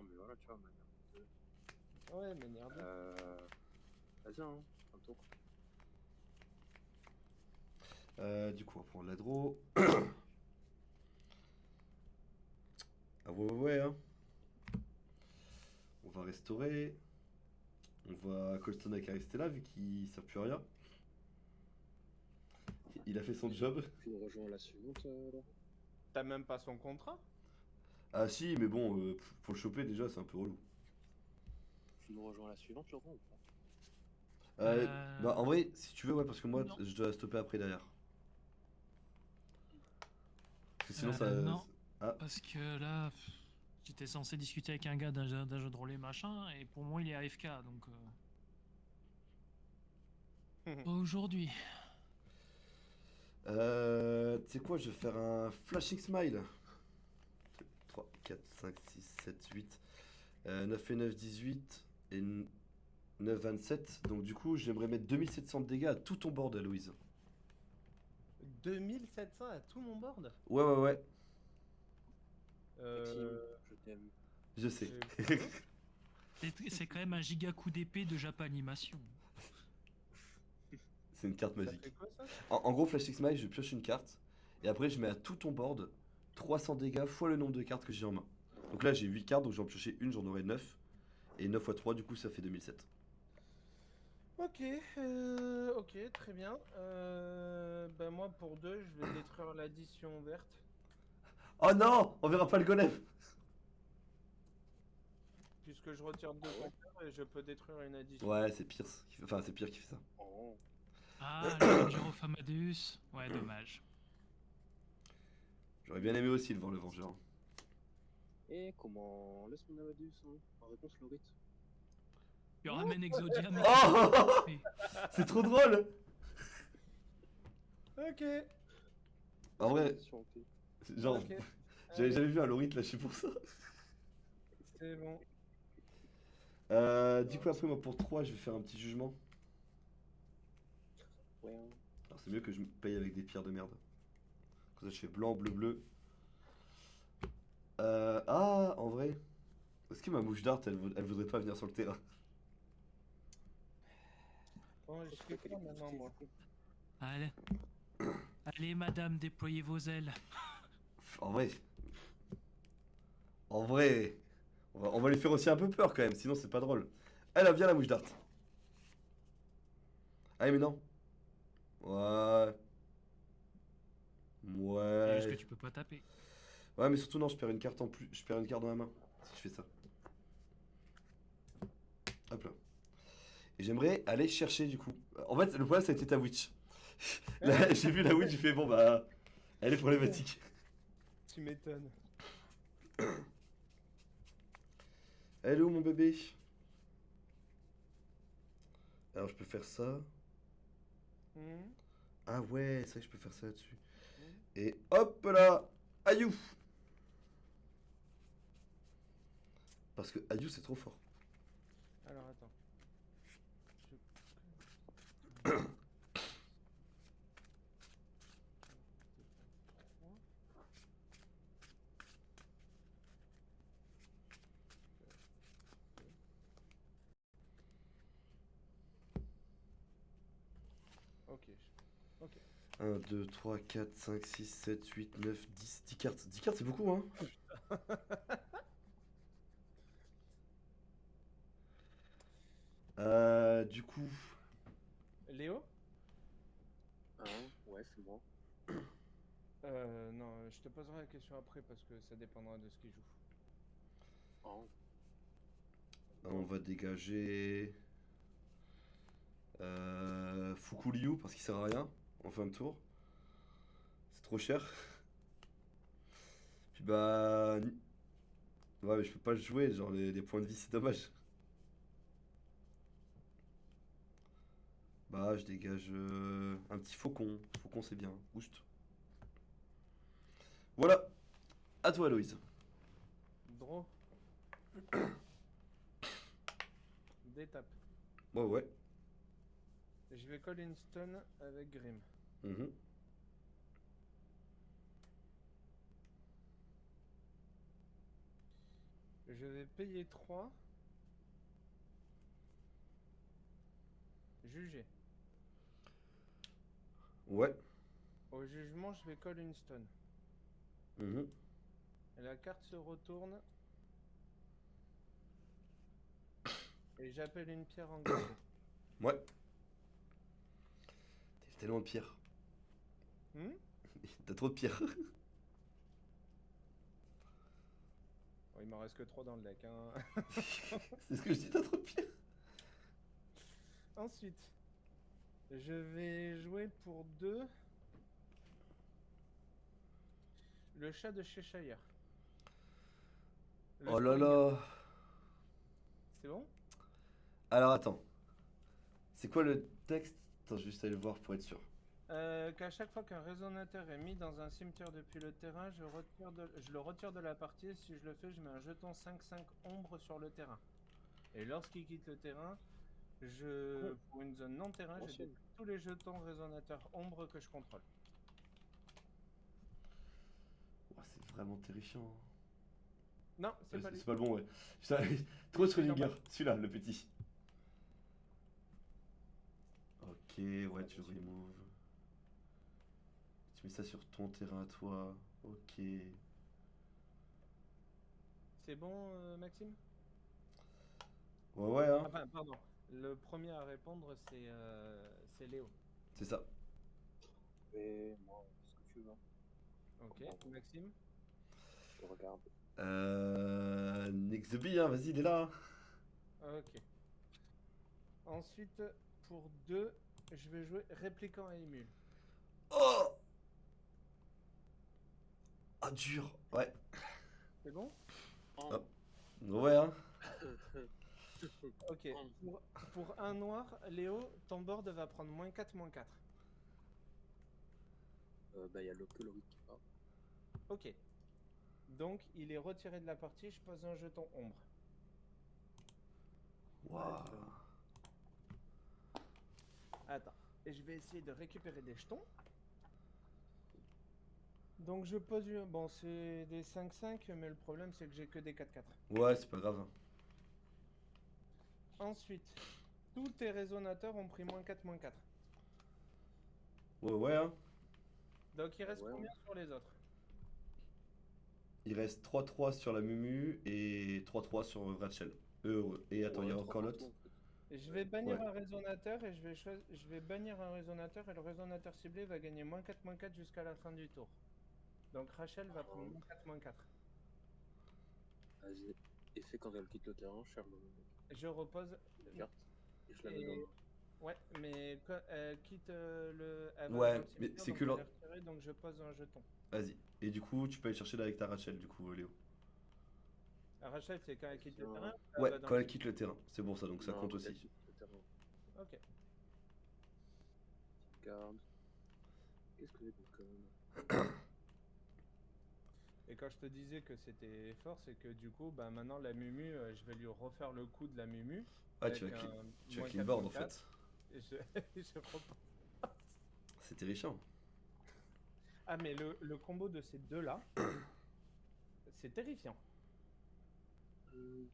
Speaker 3: mais voilà, tu vois, manière.
Speaker 1: Ouais, mais merde.
Speaker 3: Vas-y, hein, un tour.
Speaker 2: Du coup, on va prendre la draw. Ah ouais, hein. On va restaurer. On va Colston avec Aristella vu qu'ils savent plus rien. Il a fait son job.
Speaker 3: Tu nous rejoins à la suivante, Laurent.
Speaker 1: T'as même pas son contrat?
Speaker 2: Ah si, mais bon, pour le choper déjà, c'est un peu relou.
Speaker 3: Tu nous rejoins à la suivante, Laurent, ou pas?
Speaker 2: Bah en vrai, si tu veux, ouais, parce que moi,
Speaker 4: Non.
Speaker 2: je dois stopper après derrière. Parce que sinon, ça...
Speaker 4: Non,
Speaker 2: Ah,
Speaker 4: parce que là, j'étais censé discuter avec un gars d'un jeu de rôle et machin, et pour moi, il est AFK, donc. Pas aujourd'hui.
Speaker 2: tu sais quoi, je vais faire un flashing smile. 3, 4, 5, 6, 7, 8. 9 et 9, 18. Et 9, 27. Donc du coup, j'aimerais mettre 2700 de dégâts à tout ton board, Louise.
Speaker 1: 2700 à tout mon board?
Speaker 2: Ouais.
Speaker 3: Maxime, je t'aime.
Speaker 2: Je sais.
Speaker 4: C'est quand même un giga coup d'épée de Japanimation.
Speaker 2: C'est une carte
Speaker 1: Ça
Speaker 2: magique.
Speaker 1: fait quoi ça?
Speaker 2: En gros, flashing smile, je pioche une carte. Et après, je mets à tout ton board 300 dégâts fois le nombre de cartes que j'ai en main. Donc là, j'ai 8 cartes, donc j'en piocher une, j'en aurai 9. Et 9 x 3, du coup, ça fait 2007.
Speaker 1: Ok, ok, très bien. Ben moi pour 2, je vais détruire l'addition verte.
Speaker 2: Oh non, on verra pas le golem.
Speaker 1: Puisque je retire 2 compteurs et je peux détruire une addition.
Speaker 2: Ouais, c'est pire. Enfin, c'est pire qui fait ça.
Speaker 3: Oh.
Speaker 4: Ah, le Ranger of Amadeus. Ouais, dommage.
Speaker 2: J'aurais bien aimé aussi le voir le Vengeur.
Speaker 3: Et comment laisse mon Amadeus, hein. En réponse, Lorit.
Speaker 4: Tu ramènes Exodia, mais.
Speaker 2: Oh
Speaker 4: Mais-
Speaker 2: C'est trop drôle.
Speaker 1: Ok,
Speaker 2: En vrai,
Speaker 3: Sur en paix.
Speaker 2: genre,
Speaker 1: ok.
Speaker 2: j'avais
Speaker 1: Allez,
Speaker 2: jamais vu un Lorit lâcher pour ça.
Speaker 1: c'est bon.
Speaker 2: Du coup, après, moi, pour 3, je vais faire un petit jugement.
Speaker 3: Ouais, hein.
Speaker 2: Alors, c'est mieux que je me paye avec des pierres de merde. Comme ça, je fais blanc, bleu, bleu. Ah, en vrai. Est-ce que ma mouche d'art, elle voudrait pas venir sur le terrain?
Speaker 1: Bon, je fais quoi maintenant moi?
Speaker 4: Allez. Allez, madame, déployez vos ailes.
Speaker 2: En vrai. En vrai. On va lui faire aussi un peu peur quand même, sinon c'est pas drôle. Elle, viens la mouche d'art. Ah, mais non. Ouais.
Speaker 4: C'est juste que
Speaker 2: Ouais.
Speaker 4: tu peux pas taper.
Speaker 2: Ouais, mais surtout, non, je perds une carte en plus. Je perds une carte dans la main si je fais ça. Hop là. Et j'aimerais aller chercher du coup. En fait, le problème, ça a été ta witch. Là, j'ai vu la witch, j'ai fait bon, bah. Elle est problématique.
Speaker 1: Tu m'étonnes.
Speaker 2: Elle est où mon bébé? Alors, je peux faire ça.
Speaker 1: Hmm,
Speaker 2: Ah ouais, c'est vrai que je peux faire ça là-dessus.
Speaker 1: hmm.
Speaker 2: Et hop là! Ayou! Parce que Ayou, c'est trop fort.
Speaker 1: Alors attends. Je- Ok. Ok.
Speaker 2: 1, 2, 3, 4, 5, 6, 7, 8, 9, 10. 10 cartes. 10 cartes, c'est beaucoup, hein? Du coup.
Speaker 1: Léo?
Speaker 3: Hein, ouais, c'est moi.
Speaker 1: Non, je te poserai la question après parce que ça dépendra de ce qu'il joue.
Speaker 3: Oh.
Speaker 2: On va dégager. Fukuliu parce qu'il sert à rien en fin de tour. C'est trop cher. Puis bah. Ouais, mais je peux pas le jouer, genre les points de vie, c'est dommage. Bah, je dégage un petit faucon. Faucon, c'est bien. Boost. Voilà. À toi, Loïse.
Speaker 1: Draw. D'étape.
Speaker 2: Ouais, ouais.
Speaker 1: Je vais coller une stun avec Grim.
Speaker 2: Mhm.
Speaker 1: Je vais payer 3. Juger.
Speaker 2: Ouais.
Speaker 1: Au jugement, je vais coller une stun.
Speaker 2: Mhm.
Speaker 1: Et la carte se retourne. Et j'appelle une pierre engagée.
Speaker 2: Ouais. T'as tellement de pierres.
Speaker 1: Hmm.
Speaker 2: T'as trop de pierres.
Speaker 1: Bon, il m'en reste que 3 dans le deck. Hein.
Speaker 2: C'est ce que je dis, t'as trop de pierres.
Speaker 1: Ensuite, je vais jouer pour 2 le chat de Cheshire. Le
Speaker 2: Oh là
Speaker 1: Springer.
Speaker 2: là.
Speaker 1: C'est bon?
Speaker 2: Alors attends. C'est quoi le texte? Attends, je vais juste aller le voir pour être sûr.
Speaker 1: Qu'à chaque fois qu'un résonateur est mis dans un cimetière depuis le terrain, je le retire de la partie. Si je le fais, je mets un jeton 5/5 ombre sur le terrain. Et lorsqu'il quitte le terrain, pour une zone non terrain, je
Speaker 3: Ancienne.
Speaker 1: détruis tous les jetons résonateurs ombre que je contrôle.
Speaker 2: Ouah, c'est vraiment terrifiant.
Speaker 1: Non, c'est pas lui.
Speaker 2: C'est pas le bon, ouais. Putain, trop de
Speaker 1: Celui d'en
Speaker 2: Schrödinger.
Speaker 1: bas.
Speaker 2: Celui-là, le petit. Ok, ouais, tu le remove. Tu mets ça sur ton terrain à toi. Ok.
Speaker 1: C'est bon, Maxime?
Speaker 2: Ouais, ouais, hein.
Speaker 1: Enfin, pardon. Le premier à répondre, c'est Léo.
Speaker 2: C'est ça.
Speaker 3: Et moi, ce que tu veux.
Speaker 1: Ok,
Speaker 3: Comment
Speaker 1: Maxime?
Speaker 3: je te regarde.
Speaker 2: Nick the Bee, hein, vas-y, il est là.
Speaker 1: Ok. Ensuite, pour 2, je vais jouer répliquant à émule.
Speaker 2: Oh! Ah, dur. Ouais.
Speaker 1: C'est bon?
Speaker 2: Ah. Ouais, hein.
Speaker 1: Ok. Pour un noir, Léo, ton board va prendre -4, -4.
Speaker 3: Bah, il y a que le qui part.
Speaker 1: Ok. Donc, il est retiré de la partie, je pose un jeton ombre.
Speaker 2: Waouh.
Speaker 1: Attends. Et je vais essayer de récupérer des jetons. Donc, je pose une... Bon, c'est des 5/5, mais le problème, c'est que j'ai que des 4/4.
Speaker 2: Ouais, c'est pas grave.
Speaker 1: Ensuite, tous tes résonateurs ont pris -4, -4.
Speaker 2: Ouais, ouais, hein.
Speaker 1: Donc, il reste
Speaker 3: Ouais,
Speaker 1: combien sur les autres?
Speaker 2: Il reste 3-3 sur la Mumu et 3-3 sur Rachel. Et attends, il y a encore l'autre.
Speaker 1: Et je vais bannir
Speaker 2: Ouais.
Speaker 1: un résonateur et je vais bannir un résonateur et le résonateur ciblé va gagner -4, -4 jusqu'à la fin du tour. Donc Rachel va prendre -4, -4.
Speaker 3: Vas-y. Et fait quand elle quitte le terrain, je ferme
Speaker 1: Je repose.
Speaker 3: une carte et je la mets dans.
Speaker 1: Ouais, mais quand elle quitte le. Elle va dans
Speaker 2: Ouais,
Speaker 1: le
Speaker 2: mais
Speaker 1: cimetière,
Speaker 2: c'est
Speaker 1: donc
Speaker 2: que
Speaker 1: je
Speaker 2: là.
Speaker 1: l'ai retiré, donc je pose un jeton.
Speaker 2: Vas-y. Et du coup, tu peux aller chercher là avec ta Rachel, du coup, Léo.
Speaker 1: Rachel, c'est quand elle quitte le
Speaker 3: Non.
Speaker 1: terrain,
Speaker 2: Ouais,
Speaker 1: va dans
Speaker 2: quand
Speaker 1: le
Speaker 2: elle quitte le terrain. C'est bon ça, donc ça
Speaker 3: Non,
Speaker 2: compte
Speaker 3: quand elle
Speaker 2: aussi.
Speaker 3: quitte le terrain.
Speaker 1: Ok.
Speaker 3: Garde. Qu'est-ce que j'ai comme.
Speaker 1: Et quand je te disais que c'était fort, c'est que du coup, bah maintenant la Mumu, je vais lui refaire le coup de la Mumu.
Speaker 2: Ah,
Speaker 1: Avec
Speaker 2: tu vas
Speaker 1: -4,
Speaker 2: clean board en
Speaker 1: -4,
Speaker 2: fait.
Speaker 1: et je repasse.
Speaker 2: C'est terrifiant.
Speaker 1: Ah, mais le combo de ces deux-là, c'est terrifiant.
Speaker 3: Ouais.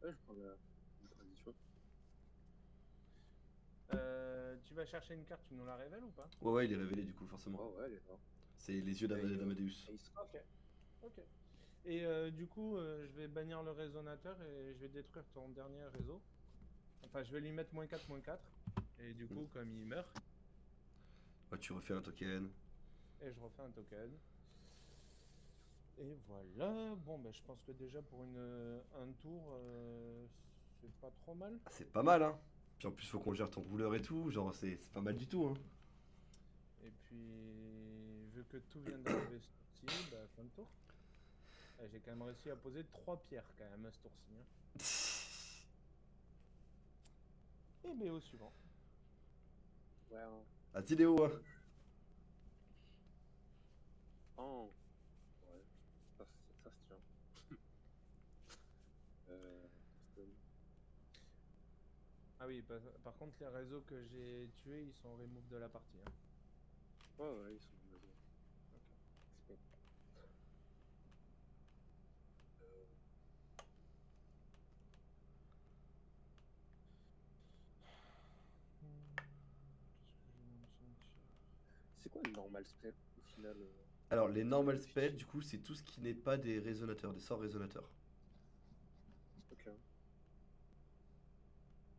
Speaker 3: Ouais, je prends la transition.
Speaker 1: Tu vas chercher une carte, tu nous la révèles ou pas?
Speaker 2: Ouais, ouais, il est révélé du coup, forcément.
Speaker 3: Ouais, elle est là.
Speaker 2: C'est les yeux
Speaker 3: Et,
Speaker 2: d'Amadeus.
Speaker 3: Ace.
Speaker 1: Ok. Ok. Et du coup, je vais bannir le résonateur et je vais détruire ton dernier réseau. Enfin, je vais lui mettre -4, -4. Et du coup, comme il meurt,
Speaker 2: Ouais, tu refais un token.
Speaker 1: et je refais un token. Et voilà, bon, ben, je pense que déjà pour un tour, c'est pas trop mal.
Speaker 2: Ah, c'est pas mal, hein. Puis en plus, faut qu'on gère ton rouleur et tout. Genre, c'est pas mal du tout, hein.
Speaker 1: Et puis, vu que tout vient d'arriver ce tour-ci, bah, fin de tour. J'ai quand même réussi à poser 3 pierres quand même ce tour-ci, hein. Et ben au suivant.
Speaker 3: Ouais, hein.
Speaker 2: Ah, Tidéo, hein.
Speaker 3: Oh, ouais, ça se tient. Stone.
Speaker 1: Ah oui, par contre, les réseaux que j'ai tués, ils sont remove de la partie, hein.
Speaker 3: Ouais, ils sont basés.
Speaker 1: Ok.
Speaker 3: C'est bon. Euh,
Speaker 1: Qu'est-ce que je viens de sentir?
Speaker 3: c'est quoi le normal spell au final
Speaker 2: Alors, les normal spells,
Speaker 3: fichier.
Speaker 2: du coup, c'est tout ce qui n'est pas des résonateurs, des sorts résonateurs.
Speaker 3: Ok.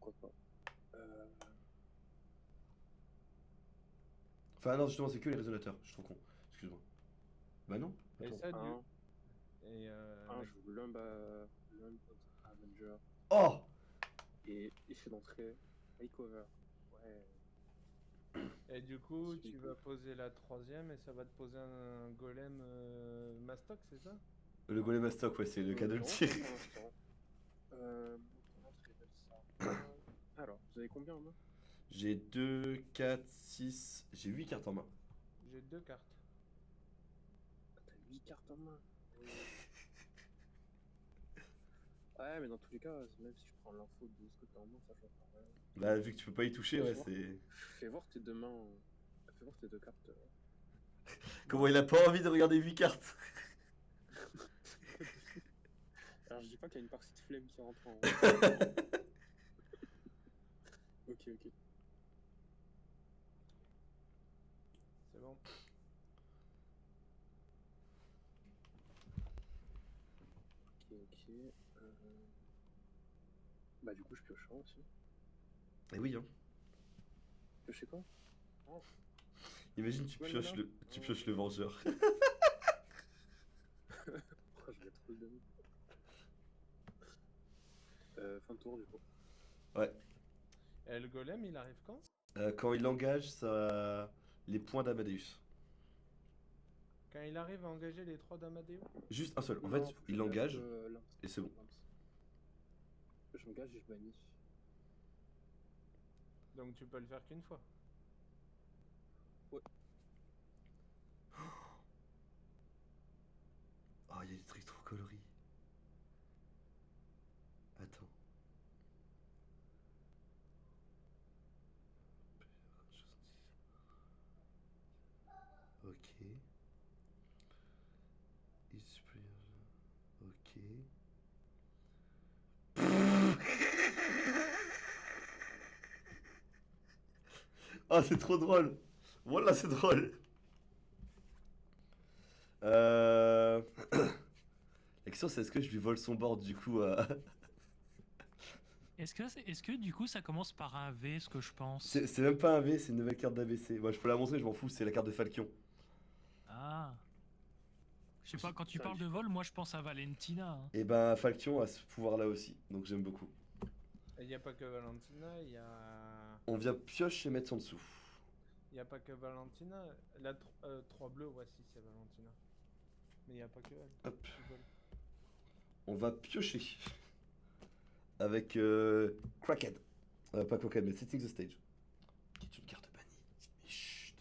Speaker 3: Pourquoi pas.
Speaker 2: Enfin, non, justement, c'est que les résonateurs. Je suis trop con. Excuse-moi. Bah non,
Speaker 1: Et
Speaker 2: attends.
Speaker 1: ça, du.
Speaker 3: Un,
Speaker 1: Et
Speaker 3: un joue Lumb Avenger
Speaker 2: Oh!
Speaker 3: et effet d'entrée, Makeover. Ouais,
Speaker 1: Et du coup,
Speaker 3: celui
Speaker 1: tu
Speaker 3: cool.
Speaker 1: vas poser la troisième et ça va te poser un golem mastoc, c'est ça?
Speaker 2: Le golem à stock, ouais, c'est le cas de le
Speaker 3: Non,
Speaker 2: dire.
Speaker 3: pas pour l'instant. Comment se révèle ça? Alors, vous avez combien en main?
Speaker 2: J'ai 2, 4, 6. J'ai 8 cartes en main.
Speaker 1: J'ai 2 cartes.
Speaker 3: Ah, t'as 8 cartes en main. Ouais, mais dans tous les cas, même si je prends l'info de ce que t'as en main, ça change rien.
Speaker 2: Bah, vu que tu peux pas y toucher, ouais,
Speaker 3: Fais voir,
Speaker 2: c'est.
Speaker 3: fais voir tes deux mains. Fais voir tes deux cartes.
Speaker 2: Comment il a pas envie de regarder 8 cartes?
Speaker 3: Alors, je dis pas qu'il y a une partie de flemme qui rentre en. Ok, ok.
Speaker 1: C'est bon.
Speaker 3: Ok. Bah, du coup, je pioche un aussi.
Speaker 2: Et oui, hein.
Speaker 3: Piocher quoi? Oh,
Speaker 2: Imagine, tu
Speaker 3: combien de
Speaker 2: pioches
Speaker 3: mana?
Speaker 2: tu pioches le vengeur.
Speaker 3: Oh, je vais trop le donner. Fin de tour, du coup.
Speaker 2: Ouais.
Speaker 1: Et le golem, il arrive quand?
Speaker 2: Quand il engage ça... les points d'Amadeus.
Speaker 1: Quand il arrive à engager les 3 d'Amadeo?
Speaker 2: Juste un seul. En
Speaker 3: Non,
Speaker 2: fait,
Speaker 3: faut que
Speaker 2: il
Speaker 3: j'engage
Speaker 2: l'engage et c'est bon.
Speaker 3: J'engage et je bannis.
Speaker 1: Donc tu peux le faire qu'une fois.
Speaker 3: Ouais.
Speaker 2: Oh, il y a des trucs trop coloris. Attends. Ok. Ok. Ah, c'est trop drôle. Voilà, c'est drôle. Euh... La question, c'est est-ce que je lui vole son board du coup
Speaker 4: Est-ce que du coup ça commence par un V, ce que je pense?
Speaker 2: C'est même pas un V, c'est une nouvelle carte d'ABC. Moi, je peux la montrer, je m'en fous, c'est la carte de Falchion.
Speaker 4: Ah. Je sais pas, quand tu
Speaker 3: Putain,
Speaker 4: parles de vol, moi je pense à Valentina, hein.
Speaker 2: Et ben, Falchion a ce pouvoir-là aussi, donc j'aime beaucoup.
Speaker 1: Il n'y a pas que Valentina, il y a.
Speaker 2: On vient pioche et mettre en dessous.
Speaker 1: Il n'y a pas que Valentina. 3 bleus, ouais, si, c'est Valentina. Mais il n'y a pas que elle
Speaker 2: Hop.
Speaker 1: qui vole.
Speaker 2: On va piocher. Avec Crackhead. Pas Crackhead, mais Setting the Stage. Qui est une carte bannie. Mais chut.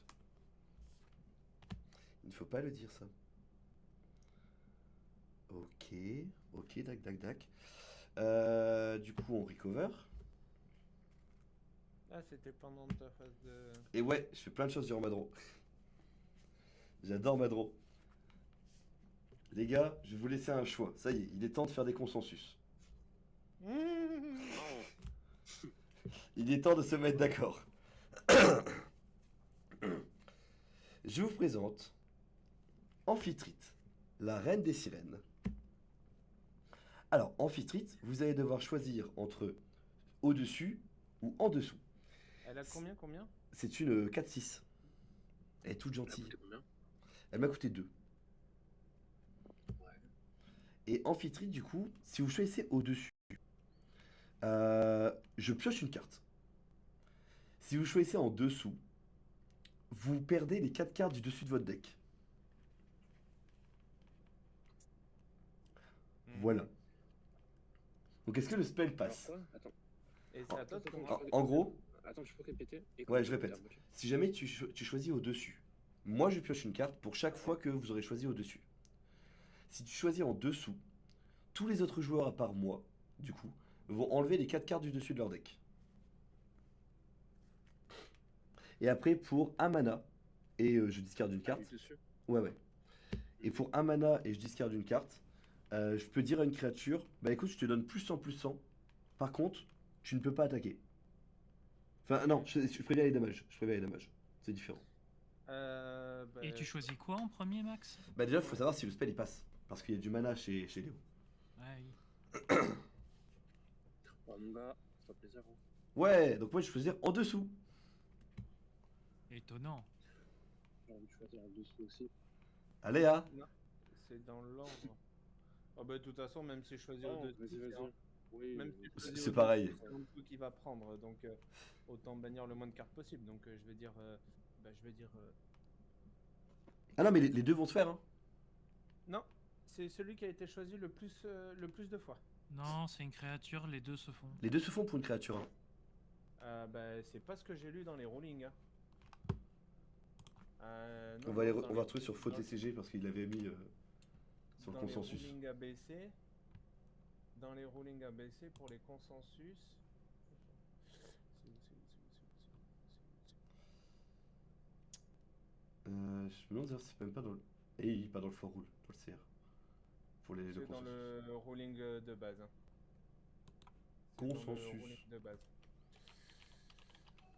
Speaker 2: Il ne faut pas le dire, ça. Ok. Ok, dac, dac, dac. Du coup, on recover.
Speaker 1: Ah, c'était pendant ta phase de.
Speaker 2: Et ouais, je fais plein de choses durant ma draw. J'adore ma draw. Les gars, je vais vous laisser un choix. Ça y est, il est temps de faire des consensus.
Speaker 3: non.
Speaker 2: Il est temps de se mettre d'accord. Je vous présente Amphitrite, la reine des sirènes. Alors, Amphitrite, vous allez devoir choisir entre au-dessus ou en dessous.
Speaker 1: Elle a combien?
Speaker 2: C'est une 4-6. Elle est toute
Speaker 3: Elle a
Speaker 2: gentille.
Speaker 3: coûté combien?
Speaker 2: Elle m'a coûté 2. Et Amphitrite, du coup, si vous choisissez au-dessus, je pioche une carte. Si vous choisissez en dessous, vous perdez les 4 cartes du dessus de votre deck. Voilà.
Speaker 1: Mhm.
Speaker 2: Donc est-ce que le spell
Speaker 3: Alors
Speaker 2: passe?
Speaker 3: quoi? Attends.
Speaker 1: Et c'est à toi de
Speaker 3: Attends,
Speaker 1: commencer.
Speaker 2: En gros,
Speaker 3: Attends, je peux répéter? Et
Speaker 2: ouais,
Speaker 3: comment
Speaker 2: je
Speaker 3: le
Speaker 2: répète.
Speaker 3: terme, ok.
Speaker 2: Si jamais tu choisis au-dessus, moi je pioche une carte pour chaque fois que vous aurez choisi au-dessus. Si tu choisis en dessous, tous les autres joueurs à part moi, du coup, vont enlever les 4 cartes du dessus de leur deck. Et après, pour un mana, et je discarde une
Speaker 3: Ah, du
Speaker 2: carte.
Speaker 3: dessus.
Speaker 2: Ouais, ouais. Et pour un mana et je discarde une carte, je peux dire à une créature, bah écoute, je te donne plus 100, plus 100. Par contre, tu ne peux pas attaquer. Enfin, non, je préviens les damages. Je préviens les damages. C'est différent.
Speaker 1: Bah,
Speaker 4: Et tu choisis quoi en premier, Max?
Speaker 2: Bah déjà, il faut savoir si le spell il passe. Parce qu'il y a du mana chez Léo.
Speaker 4: Ouais, oui.
Speaker 3: Oh, mon gars, ça fait plaisir. Hein.
Speaker 2: Ouais, donc moi je vais choisir en dessous.
Speaker 4: Étonnant.
Speaker 3: J'ai envie de choisir en dessous aussi.
Speaker 2: Allez, hein.
Speaker 1: non, c'est dans l'ordre. Oh bah de toute façon, même si je choisis
Speaker 3: Oh,
Speaker 1: au-dessus,
Speaker 3: vas-y,
Speaker 1: c'est
Speaker 3: vas-y. Oui,
Speaker 1: même si je choisis
Speaker 2: C'est
Speaker 1: au-dessus,
Speaker 2: pareil.
Speaker 1: c'est en dessous qui va prendre. Donc autant bannir le moins de cartes possible. Donc je vais dire, je vais dire.
Speaker 2: Ah non, mais les deux vont se faire, hein.
Speaker 1: Non, c'est celui qui a été choisi le plus de fois.
Speaker 4: Non, c'est une créature, les deux se font.
Speaker 2: Les deux se font pour une créature, hein.
Speaker 1: Bah c'est pas ce que j'ai lu dans les rulings. Hein.
Speaker 2: On
Speaker 1: Non,
Speaker 2: va,
Speaker 1: non,
Speaker 2: on
Speaker 1: dans
Speaker 2: va
Speaker 1: les-
Speaker 2: retrouver sur Faux
Speaker 1: dans-
Speaker 2: TCG parce qu'il l'avait mis sur le
Speaker 1: dans les
Speaker 2: consensus.
Speaker 1: rulings ABC. Dans les rulings ABC pour les consensus.
Speaker 2: Je me demande d'ailleurs si c'est même pas dans le. Et pas dans le for rule, dans le CR. Pour le
Speaker 1: C'est dans
Speaker 2: consensus.
Speaker 1: le ruling de base. Hein. C'est dans le
Speaker 2: Consensus.
Speaker 1: ruling de base.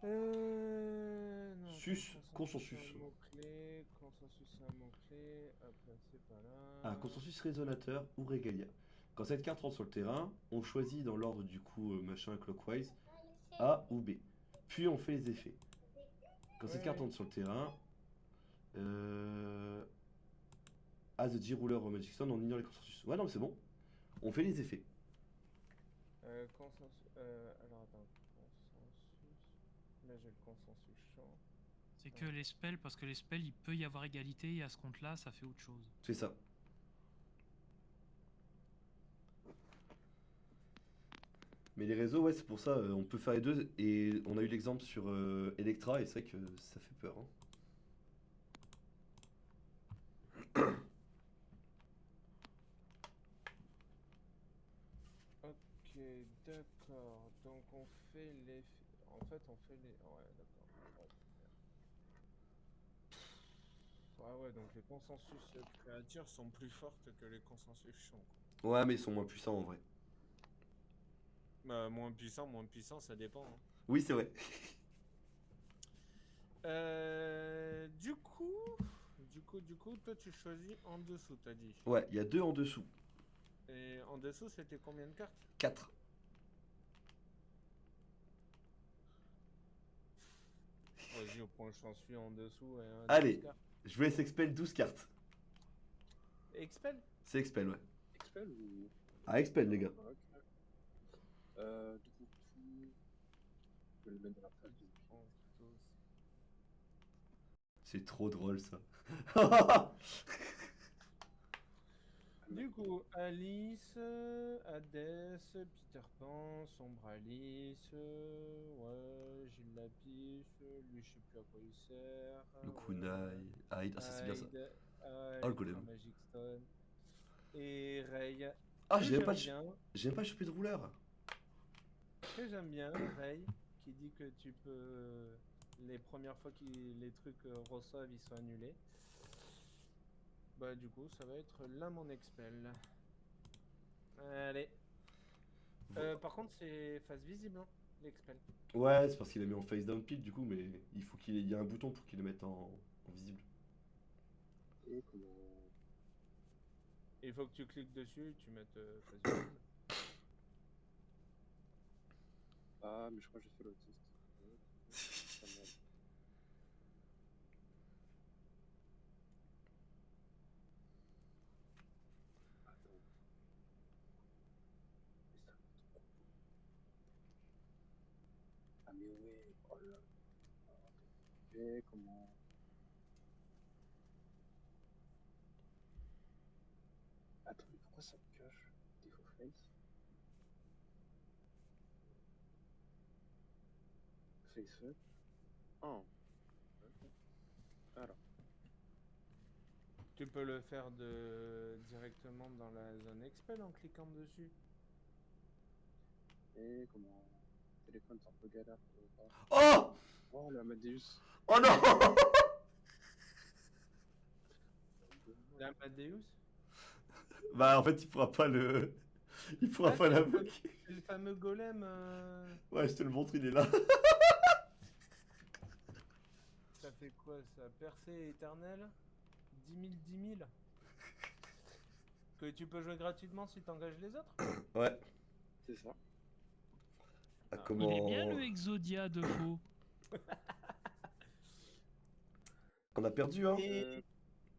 Speaker 1: Non,
Speaker 2: Sus, consensus.
Speaker 1: c'est un mot-clé. Consensus, c'est un mot-clé. Hop, là, c'est pas là.
Speaker 2: Ah, consensus résonateur ou régalia. Quand cette carte rentre sur le terrain, on choisit dans l'ordre du coup machin clockwise A ou B. Puis on fait les effets. Quand cette carte
Speaker 1: Ouais.
Speaker 2: rentre sur le terrain, As the G-Ruler ou Magic Stone, on ignore les consensus. Ouais, non, mais c'est bon. On fait les effets.
Speaker 1: Consensus. Alors attends. Consensus. Là, j'ai le consensus champ.
Speaker 4: C'est que les spells, parce que les spells, il peut y avoir égalité, et à ce compte-là, ça fait autre chose.
Speaker 2: C'est ça. Mais les réseaux, ouais, c'est pour ça, on peut faire les deux. Et on a eu l'exemple sur Electra, et c'est vrai que ça fait peur, hein.
Speaker 1: Ok, d'accord. Donc on fait les. En fait, on fait les. Ouais, d'accord. Ouais, donc les consensus créatures sont plus fortes que les consensus champs. Quoi.
Speaker 2: Ouais, mais ils sont moins puissants en vrai.
Speaker 1: Bah, moins puissant, ça dépend. Hein.
Speaker 2: Oui, c'est vrai.
Speaker 1: Du coup, toi tu choisis en dessous, t'as dit.
Speaker 2: Ouais, il y a deux en dessous.
Speaker 1: Et en dessous, c'était combien de cartes?
Speaker 2: 4.
Speaker 1: Vas-y, au point j'en suis en dessous. Et un
Speaker 2: Allez,
Speaker 1: 12 cartes.
Speaker 2: je vous laisse expel 12 cartes.
Speaker 1: Expel?
Speaker 2: C'est expel, ouais.
Speaker 3: Expel ou.
Speaker 2: Ah, expel, les gars.
Speaker 3: Ok. Du coup, je vais le mettre dans la phase de.
Speaker 1: 11, 12.
Speaker 2: C'est trop drôle, ça.
Speaker 1: Du coup, Alice, Hades, Peter Pan, Sombralis, ouais, Gilles Lapis, lui je sais plus à quoi il sert.
Speaker 2: Le
Speaker 1: ouais,
Speaker 2: kunai. Ah, ça c'est bien ça.
Speaker 1: Hyde,
Speaker 2: Oh, le golem.
Speaker 1: Magic Stone. Et Ray.
Speaker 2: Ah,
Speaker 1: que
Speaker 2: j'ai même pas,
Speaker 1: j'aime bien,
Speaker 2: j'ai même pas chopé de rouleur.
Speaker 1: que j'aime bien, Ray, qui dit que tu peux. Les premières fois que les trucs reçoivent, ils sont annulés. Bah, du coup, ça va être là mon expel. Allez. Par contre, c'est face visible, hein, l'expel.
Speaker 2: Ouais, c'est parce qu'il a mis en face down pile du coup, mais il faut qu'il y ait un bouton pour qu'il le mette en visible.
Speaker 3: Et comment.
Speaker 1: Il faut que tu cliques dessus et tu mettes face visible.
Speaker 3: Ah, mais je crois que j'ai fait l'autiste. Pas mal. Attends. Et comment... Attends, mais pourquoi ça me cache? Défaut face. Face up. Oh. Ok. Alors.
Speaker 1: Tu peux le faire directement dans la zone expel en cliquant dessus.
Speaker 3: Et comment... Téléphone, c'est un peu galère pour le voir.
Speaker 2: Oh!
Speaker 3: Oh, le Amadeus.
Speaker 2: Oh non!
Speaker 1: L'Amadeus.
Speaker 2: Bah en fait il pourra pas le... Il pourra
Speaker 1: Ah,
Speaker 2: pas
Speaker 1: c'est le
Speaker 2: l'invoquer.
Speaker 1: C'est le fameux golem.
Speaker 2: Ouais, je te le montre, il est là.
Speaker 1: Ça fait quoi ça? Percée éternelle 10 000, 10 000. Que tu peux jouer gratuitement si t'engages les autres?
Speaker 2: Ouais.
Speaker 3: C'est ça.
Speaker 2: Ah,
Speaker 1: Il
Speaker 2: comment...
Speaker 4: Il est bien le Exodia de faux.
Speaker 2: On a perdu, hein.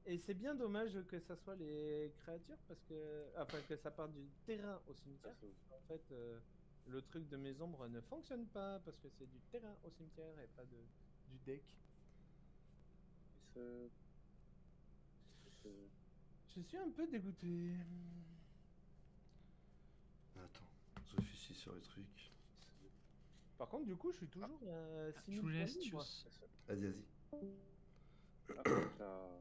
Speaker 1: Et c'est bien dommage que ça soit les créatures parce que. Enfin, que ça parte du terrain au cimetière. En fait, le truc de mes ombres ne fonctionne pas parce que c'est du terrain au cimetière et pas du deck. Je suis un peu dégoûté.
Speaker 2: Attends, je réfléchis sur les trucs.
Speaker 1: Par contre, du coup, je suis toujours à 6
Speaker 4: Je
Speaker 1: 000
Speaker 4: vous laisse,
Speaker 1: points libres.
Speaker 4: tchuss.
Speaker 2: Vas-y, vas-y.
Speaker 3: Ah, donc là...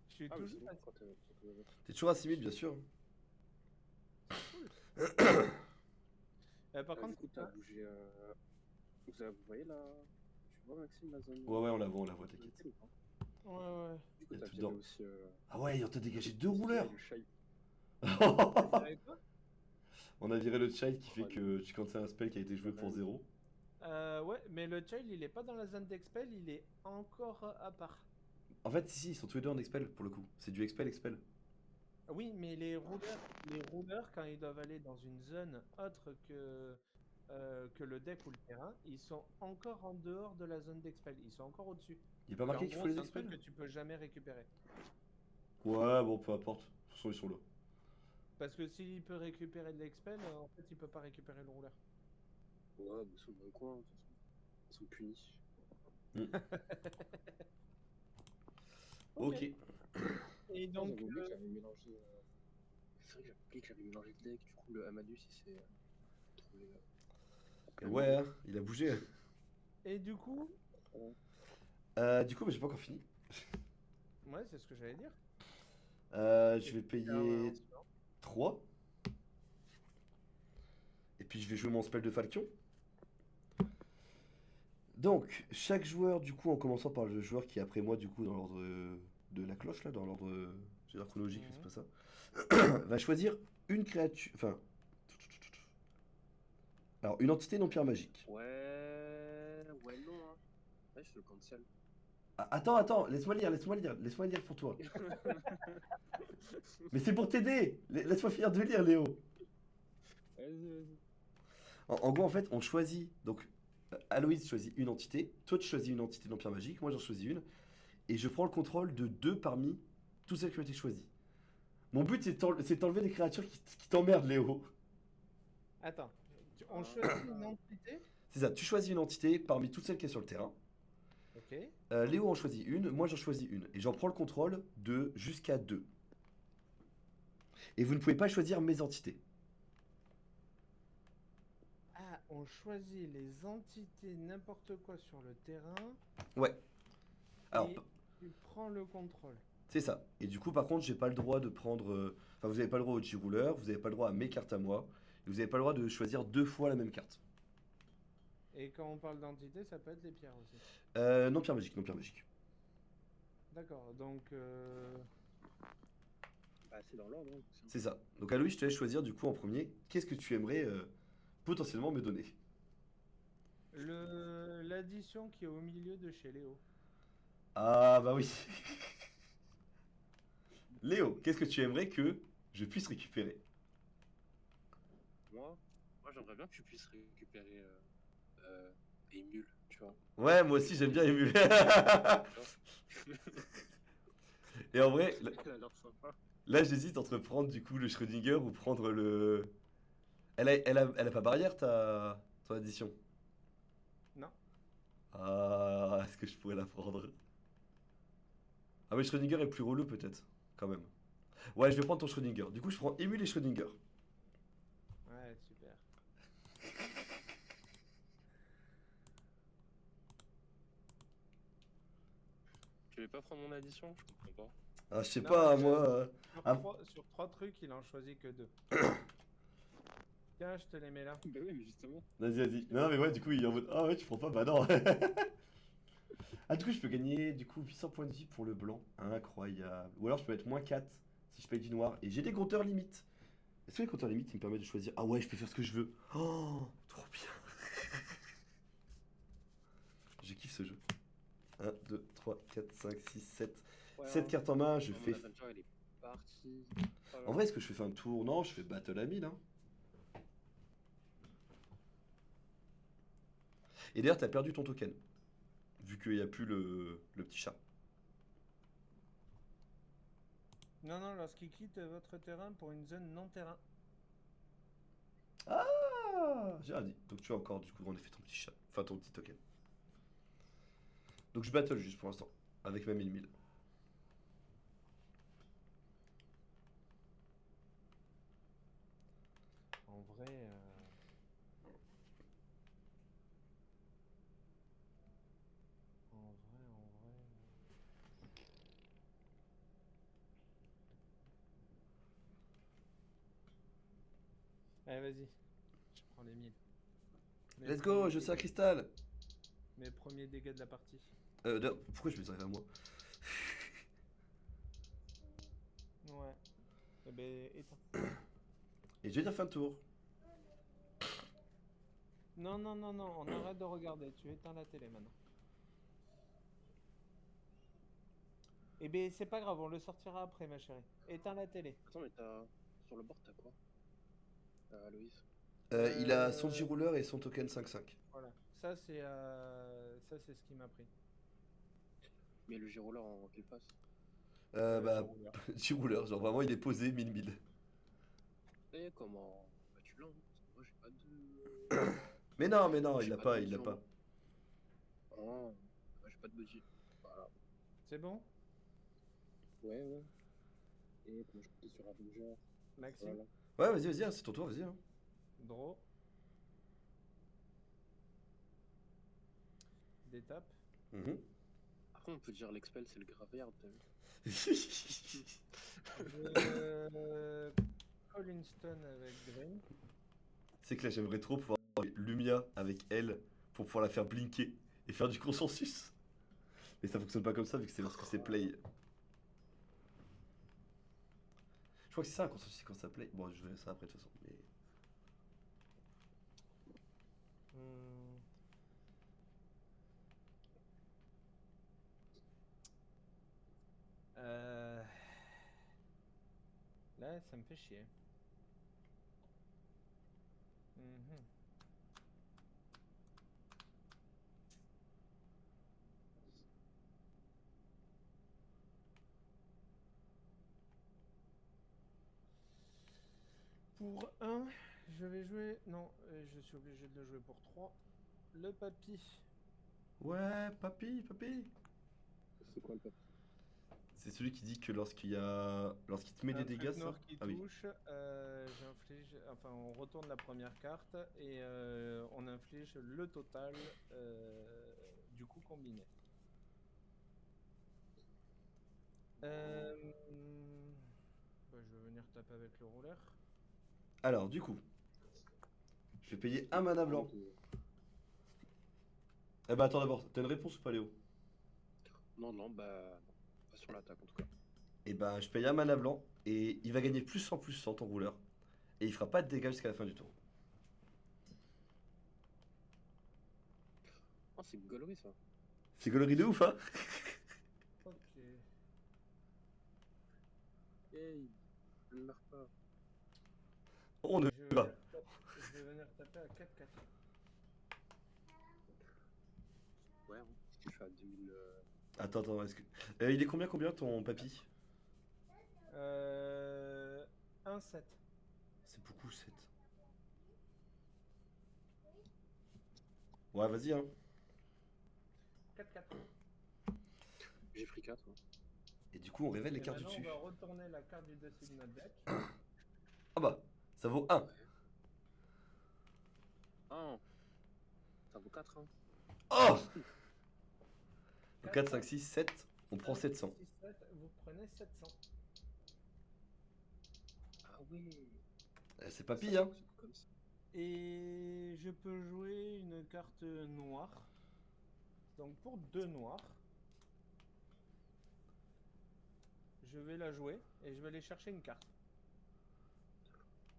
Speaker 1: Je suis
Speaker 3: Ah, mais
Speaker 1: toujours
Speaker 3: c'est
Speaker 1: à
Speaker 3: bon, quand
Speaker 2: T'es toujours à 6000, bien sûr.
Speaker 1: Par contre,
Speaker 3: du coup, t'as bougé... Vous voyez là... Tu vois, Maxime, la zone...
Speaker 2: Ouais, on la voit, t'inquiète.
Speaker 3: ou pas
Speaker 1: ouais.
Speaker 3: Du coup,
Speaker 2: Il y a
Speaker 3: t'as
Speaker 2: tout
Speaker 3: viré
Speaker 2: dedans.
Speaker 3: aussi...
Speaker 2: Ah ouais, on t'a dégagé deux
Speaker 3: viré
Speaker 2: rouleurs.
Speaker 3: le shape.
Speaker 1: Vous savez quoi?
Speaker 2: On a viré le child qui fait que tu cancelles un spell qui a été joué pour 0.
Speaker 1: Ouais, mais le child il est pas dans la zone d'expel, il est encore à part.
Speaker 2: En fait, si, ils sont tous les deux en expel pour le coup. C'est du expel.
Speaker 1: Oui, mais les rouleurs, quand ils doivent aller dans une zone autre que le deck ou le terrain, ils sont encore en dehors de la zone d'expel. Ils sont encore au-dessus.
Speaker 2: Il est pas
Speaker 1: En
Speaker 2: marqué qu'il
Speaker 1: gros,
Speaker 2: faut les
Speaker 1: c'est un truc
Speaker 2: expel?
Speaker 1: que tu peux jamais récupérer.
Speaker 2: Ouais, bon, peu importe. De toute façon, ils sont là.
Speaker 1: Parce que s'il peut récupérer de l'expel, en fait, il peut pas récupérer le rouleur.
Speaker 3: Ouais, bah, ils sont dans le coin, de toute façon. Ils sont punis.
Speaker 2: Ok.
Speaker 1: Et
Speaker 3: Donc,
Speaker 1: donc,
Speaker 3: j'avais oublié que j'avais mélangé... C'est vrai que j'avais oublié que j'avais mélangé le deck. Du coup, le Amadeus, il s'est trouvé...
Speaker 2: Ouais, hein, il a bougé.
Speaker 1: et du coup,
Speaker 2: Du coup, bah, j'ai pas encore fini.
Speaker 1: ouais, c'est ce que j'allais dire.
Speaker 2: Je vais payer 3. Et puis je vais jouer mon spell de Falcon. Donc, chaque joueur, du coup, en commençant par le joueur qui est après moi, du coup, dans l'ordre de la cloche, là, dans l'ordre chronologique, mais c'est pas ça, va choisir une créature. Enfin. Alors, une entité non pierre magique.
Speaker 3: Ouais, non, hein. Ouais, je le cancel.
Speaker 2: Ah, attends, laisse-moi lire pour toi. Mais c'est pour t'aider. Laisse-moi finir de lire, Léo.
Speaker 3: Vas-y.
Speaker 2: En gros, en fait, on choisit. Donc, Aloïs choisit une entité. Toi, tu choisis une entité d'Empire Magique. Moi, j'en choisis une. Et je prends le contrôle de 2 parmi toutes celles qui ont été choisies. Mon but, c'est d'enlever des créatures qui t'emmerdent, Léo.
Speaker 1: Attends, on choisit une entité.
Speaker 2: C'est ça. Tu choisis une entité parmi toutes celles qui sont sur le terrain.
Speaker 1: Ok.
Speaker 2: Léo en choisit une. Moi, j'en choisis une. Et j'en prends le contrôle de jusqu'à 2. Et vous ne pouvez pas choisir mes entités.
Speaker 1: Ah, on choisit les entités n'importe quoi sur le terrain.
Speaker 2: Ouais. Alors,
Speaker 1: Et tu prends le contrôle.
Speaker 2: c'est ça. Et du coup, par contre, j'ai pas le droit de prendre. Enfin, vous n'avez pas le droit au G-Rouleur, vous n'avez pas le droit à mes cartes à moi, et vous n'avez pas le droit de choisir 2 fois la même carte.
Speaker 1: Et quand on parle d'entité, ça peut être les pierres aussi.
Speaker 2: Non pierre magique, non pierre magique.
Speaker 1: D'accord, donc.
Speaker 3: Bah, c'est dans l'ordre. Hein,
Speaker 2: C'est ça. Donc Aloïs, je te laisse choisir du coup en premier. Qu'est-ce que tu aimerais potentiellement me donner?
Speaker 1: L'addition qui est au milieu de chez Léo.
Speaker 2: Ah bah oui. Léo, qu'est-ce que tu aimerais que je puisse récupérer?
Speaker 3: Moi, j'aimerais bien que tu puisses récupérer Emule, tu vois.
Speaker 2: Ouais, moi aussi j'aime bien émuler. Et en vrai,
Speaker 3: Elle a l'air sympa.
Speaker 2: là j'hésite entre prendre du coup le Schrödinger ou prendre le... Elle a pas barrière ton addition. Ah, est-ce que je pourrais la prendre? Ah mais Schrödinger est plus relou peut-être, quand même. Ouais, je vais prendre ton Schrödinger. Du coup, je prends Émile et Schrödinger.
Speaker 1: Ouais, super.
Speaker 3: Tu veux pas prendre mon addition? Je comprends pas.
Speaker 2: Ah, je sais
Speaker 1: Non,
Speaker 2: pas, moi... ah,
Speaker 1: sur trois trucs, il en choisit que deux. Tiens, je te les mets là.
Speaker 3: Bah oui, mais justement.
Speaker 2: vas-y, vas-y. Non, mais ouais, du coup, il est en mode... Ah ouais, tu prends pas? Bah non. Ah, du coup, je peux gagner du coup 800 points de vie pour le blanc. Incroyable. Ou alors, je peux mettre -4 si je paye du noir. Et j'ai des compteurs limites. Est-ce que les compteurs limites, ils me permettent de choisir? Ah ouais, je peux faire ce que je veux. Oh, trop bien. Je kiffe ce jeu. 1, 2, 3, 4, 5, 6, 7.
Speaker 3: Ouais,
Speaker 2: 7 cartes en main, je
Speaker 3: mon
Speaker 2: fais...
Speaker 3: adventure, il est parti. Oh là
Speaker 2: En
Speaker 3: là.
Speaker 2: vrai, est-ce que je fais un tour? Non, je fais battle à 1000, hein. Et d'ailleurs, t'as perdu ton token. Vu qu'il n'y a plus le petit chat.
Speaker 1: Non, non, lorsqu'il quitte votre terrain pour une zone non terrain.
Speaker 2: Ah, j'ai rien dit. Donc tu as encore du coup en effet ton petit chat. Enfin ton petit token. Donc je battle juste pour l'instant. Avec ma 1000.
Speaker 1: En vrai. En vrai, en vrai. Allez, vas-y. Je prends les 1000. Mes
Speaker 2: Let's go,
Speaker 1: premiers
Speaker 2: je sais à
Speaker 1: dégâts.
Speaker 2: cristal.
Speaker 1: Mes premiers dégâts de la partie.
Speaker 2: Pourquoi je me dirais à moi?
Speaker 1: Ouais. Eh ben, éteins.
Speaker 2: Et je vais dire fin de tour.
Speaker 1: Non, non, non, non, on arrête de regarder. Tu éteins la télé maintenant. Eh ben, c'est pas grave, on le sortira après, ma chérie. Éteins la télé.
Speaker 3: Attends, mais t'as. Sur le board, t'as quoi? Loïs.
Speaker 2: Il a son G-Roller et son token 5-5.
Speaker 1: Voilà. Ça, c'est ce qui m'a pris.
Speaker 3: Mais le Girola en quelle face?
Speaker 1: J'ai
Speaker 2: Bah,
Speaker 1: roulé.
Speaker 2: G-Roller, genre vraiment il est posé 1000.
Speaker 3: Et comment? Bah, tu l'as, hein, parce que moi, j'ai pas de.
Speaker 2: Mais non, il
Speaker 3: J'ai
Speaker 2: l'a
Speaker 3: pas de
Speaker 2: pas, il
Speaker 3: budget
Speaker 2: l'a
Speaker 3: en
Speaker 2: pas.
Speaker 3: main. Oh, bah, j'ai pas de budget. Voilà.
Speaker 1: C'est bon?
Speaker 3: Ouais, ouais. Et comment je comptais sur Avenger?
Speaker 1: Maxime?
Speaker 3: Voilà.
Speaker 2: Ouais, vas-y, hein, c'est ton tour, vas-y. Hein.
Speaker 1: Draw. D'étape.
Speaker 2: Mhm.
Speaker 3: Après, on peut dire l'expel, c'est le graveyard, t'as vu?
Speaker 1: Je... Colin Stone avec Green.
Speaker 2: C'est que là j'aimerais trop pouvoir avoir Lumia avec elle pour pouvoir la faire blinker et faire du consensus. Mais ça fonctionne pas comme ça vu que c'est lorsque c'est play. Je crois que c'est ça un consensus quand ça play. Bon, je verrai ça après de toute façon. Mais...
Speaker 1: Hmm. Euh, Là, ça me fait chier. Mhm. Pour un, je vais jouer... Non, je suis obligé de le jouer pour 3. Le papy.
Speaker 2: Ouais, papy.
Speaker 3: C'est quoi le papier?
Speaker 2: C'est celui qui dit que lorsqu'il te met des
Speaker 1: Un
Speaker 2: dégâts,
Speaker 1: truc
Speaker 2: ça.
Speaker 1: noir qui
Speaker 2: Ah oui.
Speaker 1: touche, j'inflige... Enfin, on retourne la première carte et on inflige le total du coup combiné. Bah, je vais venir taper avec le rouleur.
Speaker 2: Alors, du coup, je vais payer un mana blanc. Eh bah attends d'abord, t'as une réponse ou pas, Léo?
Speaker 3: Non, non, bah. Non. Pas sur l'attaque en tout cas.
Speaker 2: Eh bah, je paye un mana blanc et il va gagner plus 100 ton rouleur. Et il fera pas de dégâts jusqu'à la fin du tour.
Speaker 3: Oh, c'est gaulerie ça.
Speaker 2: C'est gaulerie de ouf, hein?
Speaker 1: Ok.
Speaker 3: Hey, je ne meurs pas.
Speaker 2: On ne
Speaker 1: Je vais
Speaker 2: peut pas.
Speaker 1: je vais venir taper à 4-4.
Speaker 3: Ouais, hein, je suis à 2000.
Speaker 2: Attends, est-ce que. Il est combien ton papy?
Speaker 1: 1-7.
Speaker 2: C'est beaucoup 7. Ouais, vas-y, hein.
Speaker 1: 4-4.
Speaker 3: J'ai pris 4.
Speaker 2: Et du coup, on révèle les
Speaker 1: Et
Speaker 2: cartes du
Speaker 1: maintenant,
Speaker 2: dessus.
Speaker 1: on va retourner la carte du dessus de notre deck.
Speaker 2: Ah bah, ça vaut 1.
Speaker 3: Ah, ça vaut 4. Hein.
Speaker 2: Oh Donc 4, 5, 6, 7, on prend
Speaker 1: 5,
Speaker 2: 700.
Speaker 1: 6, 7, vous prenez 700.
Speaker 3: Ah oui.
Speaker 2: C'est pas
Speaker 3: Ça
Speaker 2: pire, hein.
Speaker 3: fonctionne comme ça.
Speaker 1: Et je peux jouer une carte noire. Donc pour 2 noirs, je vais la jouer et je vais aller chercher une carte.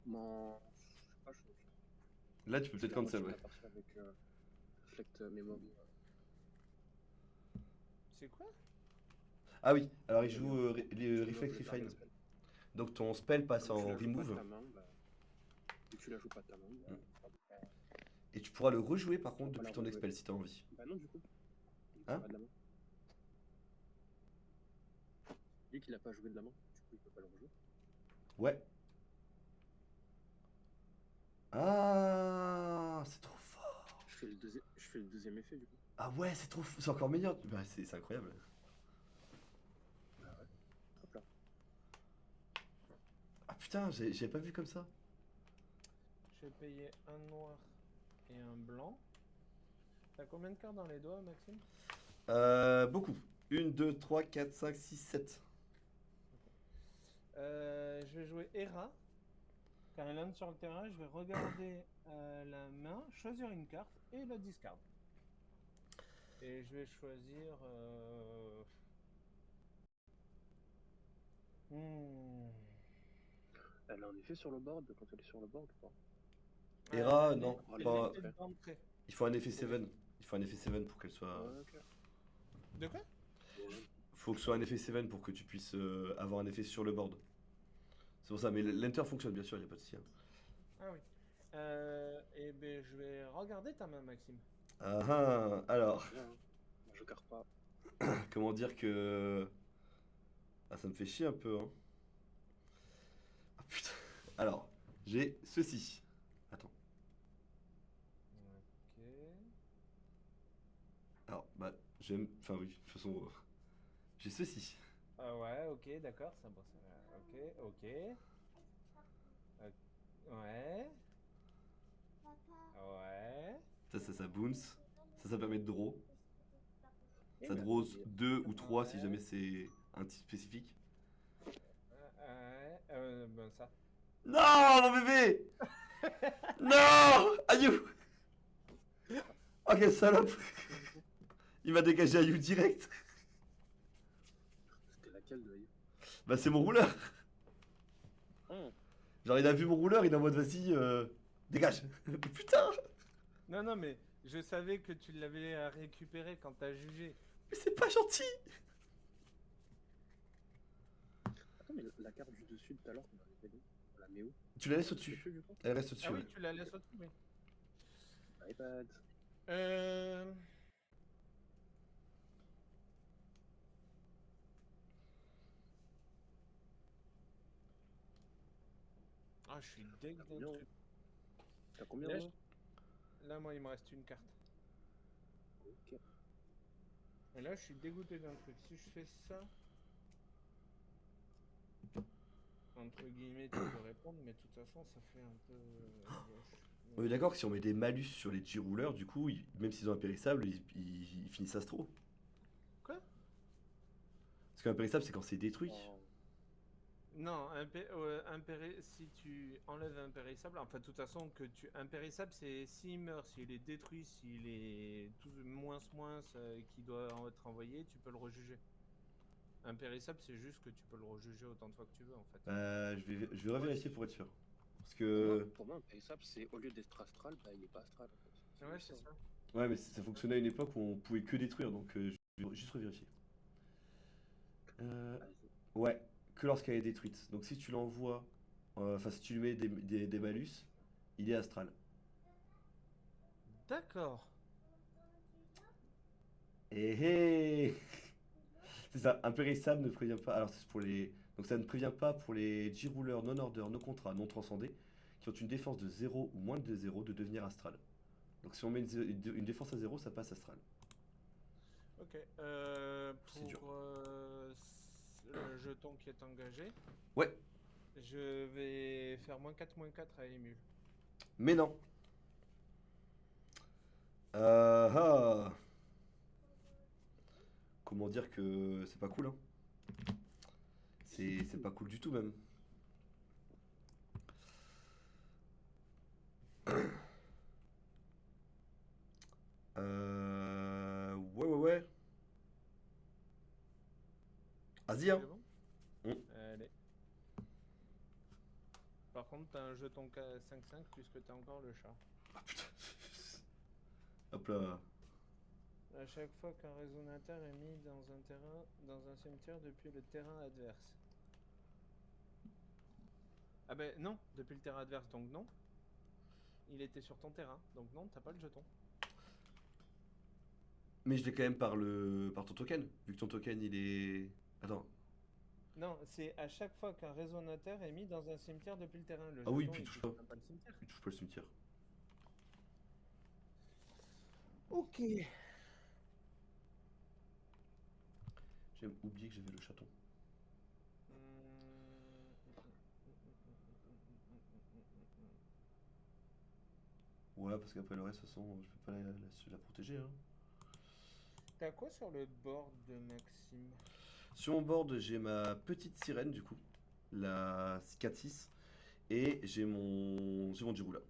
Speaker 3: Bon, je sais pas,
Speaker 2: Là, tu peux peut-être cancel, ouais.
Speaker 3: la partie avec Reflect Memory.
Speaker 1: C'est quoi?
Speaker 2: Ah oui, alors il joue les
Speaker 3: Tu
Speaker 2: Reflect
Speaker 3: removes
Speaker 2: Refine.
Speaker 3: la spell.
Speaker 2: Donc ton spell passe
Speaker 3: Comme tu
Speaker 2: en
Speaker 3: la joues pas de
Speaker 2: remove.
Speaker 3: ta main, bah, vu que tu la joues pas de ta main, bah,
Speaker 2: Et tu pourras le rejouer par contre
Speaker 3: On va
Speaker 2: depuis
Speaker 3: la
Speaker 2: ton
Speaker 3: rejouer.
Speaker 2: expel si t'as envie.
Speaker 3: bah non, du coup. Il
Speaker 2: Hein
Speaker 3: pas de la main. Vu qu'il a pas joué de la main, du coup il peut pas le rejouer.
Speaker 2: Ouais. Ah, c'est trop fort.
Speaker 3: Je fais le deuxième effet du coup.
Speaker 2: Ah ouais, c'est trop c'est encore meilleur. Bah, c'est incroyable.
Speaker 3: Bah ouais. Hop là.
Speaker 2: Ah putain, j'avais pas vu comme ça.
Speaker 1: Je vais payer un noir et un blanc. T'as combien de cartes dans les doigts, Maxime?
Speaker 2: Beaucoup. 1, 2, 3, 4, 5, 6, 7.
Speaker 1: Je vais jouer Hera. Quand elle entre sur le terrain, je vais regarder la main, choisir une carte et la discard. Et je vais choisir.
Speaker 3: Elle a un effet sur le board quand elle est sur le board ou pas?
Speaker 2: Hera,
Speaker 1: Elle
Speaker 2: non,
Speaker 1: est
Speaker 2: pas.
Speaker 1: l'effet d'entrée.
Speaker 2: Il faut un effet 7. Il faut un effet 7 pour qu'elle soit.
Speaker 3: Ouais, ok.
Speaker 1: De quoi?
Speaker 2: Faut que ce soit un effet 7 pour que tu puisses avoir un effet sur le board. C'est pour ça, mais l'enter fonctionne bien sûr, il a pas de souci. Hein.
Speaker 1: Ah oui. Et ben je vais regarder ta main, Maxime.
Speaker 2: Ah ah, alors,
Speaker 3: Bien, hein. Moi, je carre pas.
Speaker 2: comment dire que. Ah, ça me fait chier un peu, hein. Ah putain. Alors, j'ai ceci. Attends.
Speaker 1: Ok.
Speaker 2: Alors, bah, j'aime. Enfin, oui, de toute façon. J'ai ceci.
Speaker 1: Ah ouais, ok, d'accord, ça bon, ça. Ok, ok. Ouais. Ouais.
Speaker 2: Ça bounce. Ça permet de draw.
Speaker 3: Eh,
Speaker 2: Ça
Speaker 3: mais
Speaker 2: draw
Speaker 3: attendez.
Speaker 2: 2 ou 3 si
Speaker 1: Ouais.
Speaker 2: jamais c'est un type spécifique.
Speaker 1: Ouais. Ben ça.
Speaker 2: Non, mon bébé! Non! Aïe! Oh, quelle salope! Il m'a dégagé Aïe direct!
Speaker 3: C'était laquelle de Ayu?
Speaker 2: Bah, c'est mon rouleur!
Speaker 3: Hum.
Speaker 2: Genre, il a vu mon rouleur, il est en mode vas-y, dégage! Putain!
Speaker 1: Non, non, mais je savais que tu l'avais récupéré quand t'as jugé.
Speaker 2: Mais c'est pas gentil!
Speaker 3: Attends, mais la carte du dessus de tout à l'heure qu'on avait fait, on la met où?
Speaker 2: Tu la laisses au-dessus.
Speaker 3: Dessus, du coup?
Speaker 2: Elle reste au-dessus,
Speaker 1: Ah oui,
Speaker 2: ouais.
Speaker 1: tu la laisses au-dessus, oui.
Speaker 3: iPad.
Speaker 1: Euh... Ah, je suis deg d'un
Speaker 3: Combien,
Speaker 1: truc.
Speaker 3: T'as combien
Speaker 1: Là,
Speaker 3: là?
Speaker 1: Là, moi, il me reste une carte.
Speaker 3: Ok.
Speaker 1: Et là, je suis dégoûté d'un truc. Si je fais ça... Entre guillemets, tu peux répondre, mais de toute façon, ça fait un peu... gauche.
Speaker 2: On est d'accord que si on met des malus sur les G-rouleurs, du coup, même s'ils ont impérissables, ils finissent astro.
Speaker 1: Quoi?
Speaker 2: Parce qu'impérissable, c'est quand c'est détruit.
Speaker 3: Oh.
Speaker 1: Non, si tu enlèves impérissable, enfin de toute façon que tu impérissable c'est s'il meurt, s'il est détruit, s'il est tout moins qui doit être envoyé, tu peux le rejuger. Impérissable c'est juste que tu peux le rejuger autant de fois que tu veux en fait.
Speaker 2: Je vais revérifier pour être sûr. Parce que.
Speaker 3: Pour moi, un payable, c'est au lieu d'être astral, bah, il est pas astral en fait.
Speaker 1: Ouais
Speaker 3: juste
Speaker 1: c'est ça.
Speaker 2: Ouais, mais ça fonctionnait à une époque où on pouvait que détruire, donc je vais juste revérifier.
Speaker 3: Vas-y.
Speaker 2: Ouais, que lorsqu'elle est détruite. Donc si tu l'envoies, enfin si tu lui mets des malus, il est astral.
Speaker 1: D'accord.
Speaker 2: Eh eh C'est ça, impérissable ne prévient pas. Alors c'est pour les. Donc ça ne prévient pas pour les G-rouleurs non order, non contrat, non transcendés, qui ont une défense de 0 ou moins de 0 de devenir astral. Donc si on met une défense à 0, ça passe astral.
Speaker 1: Ok.
Speaker 2: C'est dur.
Speaker 1: Pour le jeton qui est engagé,
Speaker 2: Ouais,
Speaker 1: je vais faire -4 à Émule.
Speaker 2: mais non. Ah. Comment dire que c'est pas cool, hein? C'est pas cool du tout, même. Ouais, ouais, ouais. Vas-y, hein.
Speaker 1: C'est bon?
Speaker 2: Mm.
Speaker 1: Allez. Par contre, t'as un jeton 5-5 puisque t'as encore le chat.
Speaker 2: Ah, putain. Hop là.
Speaker 1: À chaque fois qu'un résonateur est mis dans un terrain, dans un cimetière depuis le terrain adverse. Ah ben non, depuis le terrain adverse, donc non. Il était sur ton terrain, donc non, t'as pas le jeton.
Speaker 2: Mais je l'ai quand même par ton token. Vu que ton token, il est. Attends.
Speaker 1: Non, c'est à chaque fois qu'un résonateur est mis dans un cimetière depuis le terrain. Le
Speaker 2: Ah oui,
Speaker 1: jeton,
Speaker 2: puis il
Speaker 1: il
Speaker 2: touche
Speaker 1: touche
Speaker 2: pas.
Speaker 1: même pas le cimetière.
Speaker 2: Il touche pas le cimetière.
Speaker 1: Ok.
Speaker 2: J'ai oublié que j'avais le chaton. Ouais, parce qu'après le reste, de toute façon, je peux pas la protéger, hein.
Speaker 1: T'as quoi sur le board de Maxime?
Speaker 2: Sur mon board, j'ai ma petite sirène, du coup. La 4-6. Et j'ai mon Jirula.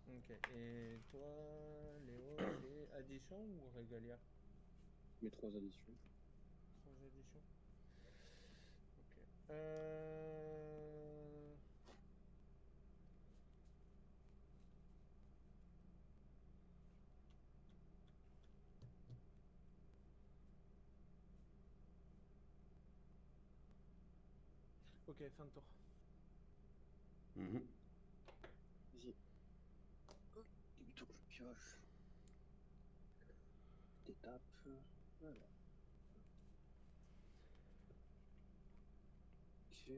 Speaker 1: Ok. Et toi, Léo, c'est addition ou régalia?
Speaker 3: Mes 3 additions.
Speaker 1: Sans addition. Ok. Ok, fin de tour.
Speaker 2: Mhm.
Speaker 3: Vas-y. Débutons que je pioche. D'étape. Voilà. Ok.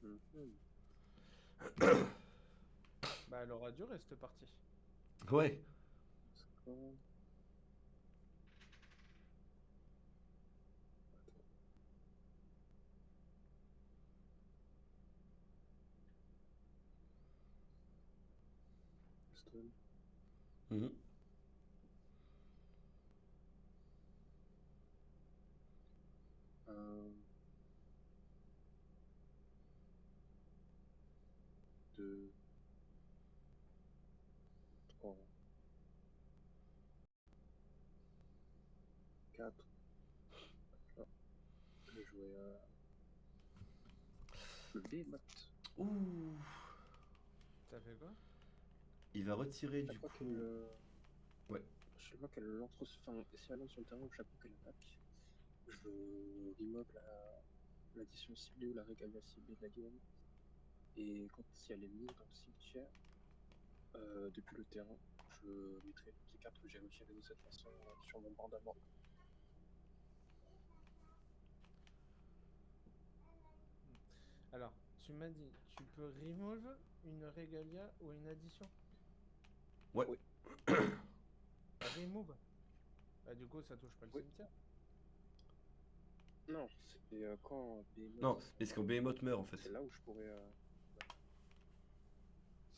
Speaker 3: Mhm.
Speaker 1: Bah, elle aura dû reste partie.
Speaker 2: Ouais.
Speaker 3: D'accord. Stone.
Speaker 2: Mhm.
Speaker 3: 1, 2, 3, 4. Je vais jouer le Behemoth.
Speaker 2: Ouh.
Speaker 1: Ça fait quoi?
Speaker 2: Il va retirer
Speaker 3: Chaque
Speaker 2: du
Speaker 3: fois
Speaker 2: coup.
Speaker 3: qu'elle
Speaker 2: Ouais.
Speaker 3: chaque fois qu'elle entre, enfin, si elle entre sur le terrain ou chaque fois qu'elle attaque, je remove l'addition ciblée ou la régalia ciblée de la game. Et si elle est mise dans le cimetière, depuis le terrain, je mettrai toutes les cartes que j'ai retirées de cette façon sur mon board à moi.
Speaker 1: Alors, tu m'as dit, tu peux remove une régalia ou une addition?
Speaker 2: Ouais.
Speaker 3: Oui.
Speaker 1: Remove? Bah, du coup, ça touche pas le
Speaker 3: Oui.
Speaker 1: cimetière.
Speaker 3: Non, c'est quand Behemoth,
Speaker 2: Non, mais c'est quand Behemoth meurt en fait.
Speaker 3: c'est là où je pourrais.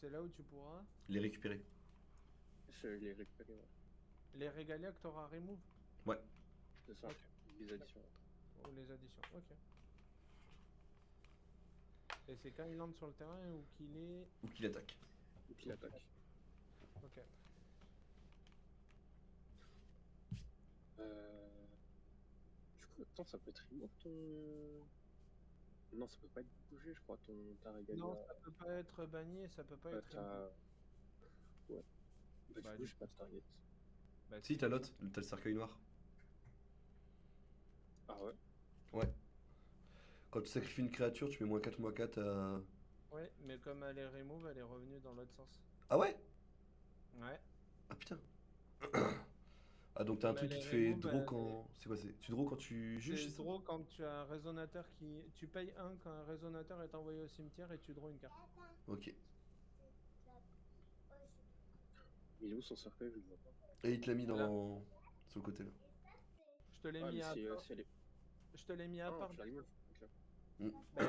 Speaker 1: C'est là où tu pourras.
Speaker 2: Les récupérer.
Speaker 3: Je les récupérer, ouais.
Speaker 1: Les régalia que t'auras remove?
Speaker 2: Ouais.
Speaker 3: C'est ça,
Speaker 1: Ok.
Speaker 3: les additions.
Speaker 1: Ou les additions, ok. Et c'est quand il entre sur le terrain ou qu'il est.
Speaker 2: Ou qu'il attaque.
Speaker 3: Ou qu'il attaque.
Speaker 1: Ok.
Speaker 3: Du coup, attends, ça peut être remove ton. Non, ça peut pas être bougé, je crois, ta
Speaker 1: Non,
Speaker 3: régalia.
Speaker 1: ça peut pas être banni et ça peut pas être remove.
Speaker 3: Ouais. Bah, du
Speaker 1: Bah,
Speaker 3: coup,
Speaker 1: du
Speaker 3: j'ai
Speaker 1: coup,
Speaker 3: pas de target.
Speaker 1: bah,
Speaker 2: Si,
Speaker 1: si,
Speaker 2: t'as
Speaker 1: t'as ça.
Speaker 2: l'autre, t'as le cercueil noir.
Speaker 3: Ah ouais?
Speaker 2: Ouais. Quand tu sacrifies une créature, tu mets -4/-4 à.
Speaker 1: Ouais, mais comme elle est remove, elle est revenue dans l'autre sens.
Speaker 2: Ah ouais?
Speaker 1: Ouais.
Speaker 2: Ah putain. Ah donc t'as un
Speaker 1: Comme
Speaker 2: truc
Speaker 1: elle
Speaker 2: qui
Speaker 1: est
Speaker 2: te fait
Speaker 1: remove,
Speaker 2: draw
Speaker 1: elle est.
Speaker 2: quand. C'est quoi c'est? Tu draw quand tu juges,
Speaker 1: C'est
Speaker 2: c'est ça?
Speaker 1: draw quand tu as un résonateur qui. Tu payes 1 quand un résonateur est envoyé au cimetière et tu draw une carte.
Speaker 2: Ok.
Speaker 3: Il est où son cercueil? Je le vois pas.
Speaker 2: Et il te l'a mis
Speaker 1: Là.
Speaker 2: dans... sur le côté là.
Speaker 1: Je te l'ai
Speaker 3: Ah,
Speaker 1: mis
Speaker 3: mais
Speaker 1: à
Speaker 3: si,
Speaker 1: part.
Speaker 3: si elle est.
Speaker 1: Je te l'ai mis à
Speaker 3: Ah,
Speaker 1: part.
Speaker 3: tu la removes. Ok.
Speaker 1: Bah,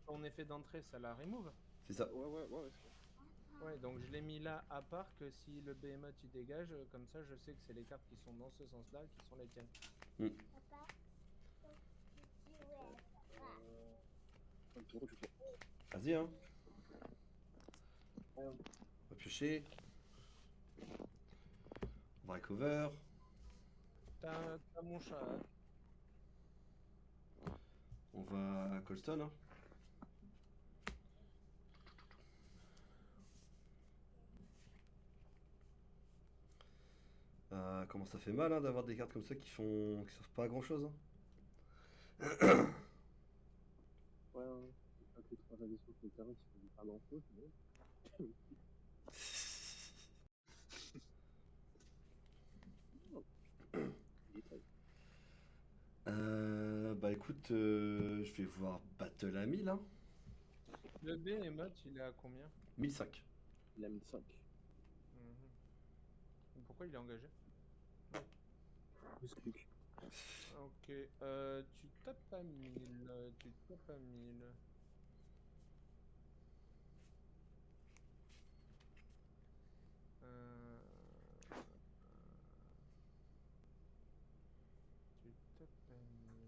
Speaker 1: ton effet d'entrée, ça la remove.
Speaker 2: C'est ça.
Speaker 3: Ouais, c'est bon.
Speaker 1: Ouais, donc je l'ai mis là à part que si le behemoth il dégage, comme ça je sais que c'est les cartes qui sont dans ce sens-là qui sont les tiennes.
Speaker 3: Un tour du coup.
Speaker 2: Vas-y, hein. On va piocher. On va recover.
Speaker 1: T'as mon chat. Hein.
Speaker 2: On va Colston, hein. Comment ça fait mal hein, d'avoir des cartes comme ça qui servent pas à grand chose. Hein.
Speaker 3: Ouais, avec les 3 additions sur le terrain qui font pas grand chose, mais. Détail.
Speaker 2: Bah écoute, je vais voir Battle à 1000, hein.
Speaker 1: Le behemoth il est à combien?
Speaker 2: 1005.
Speaker 3: Il a mis 5.
Speaker 1: Pourquoi il est engagé?
Speaker 3: Plus Luc.
Speaker 1: Ok, tu tapes à 1000, tu tapes à 1000. Tu tapes à 1000.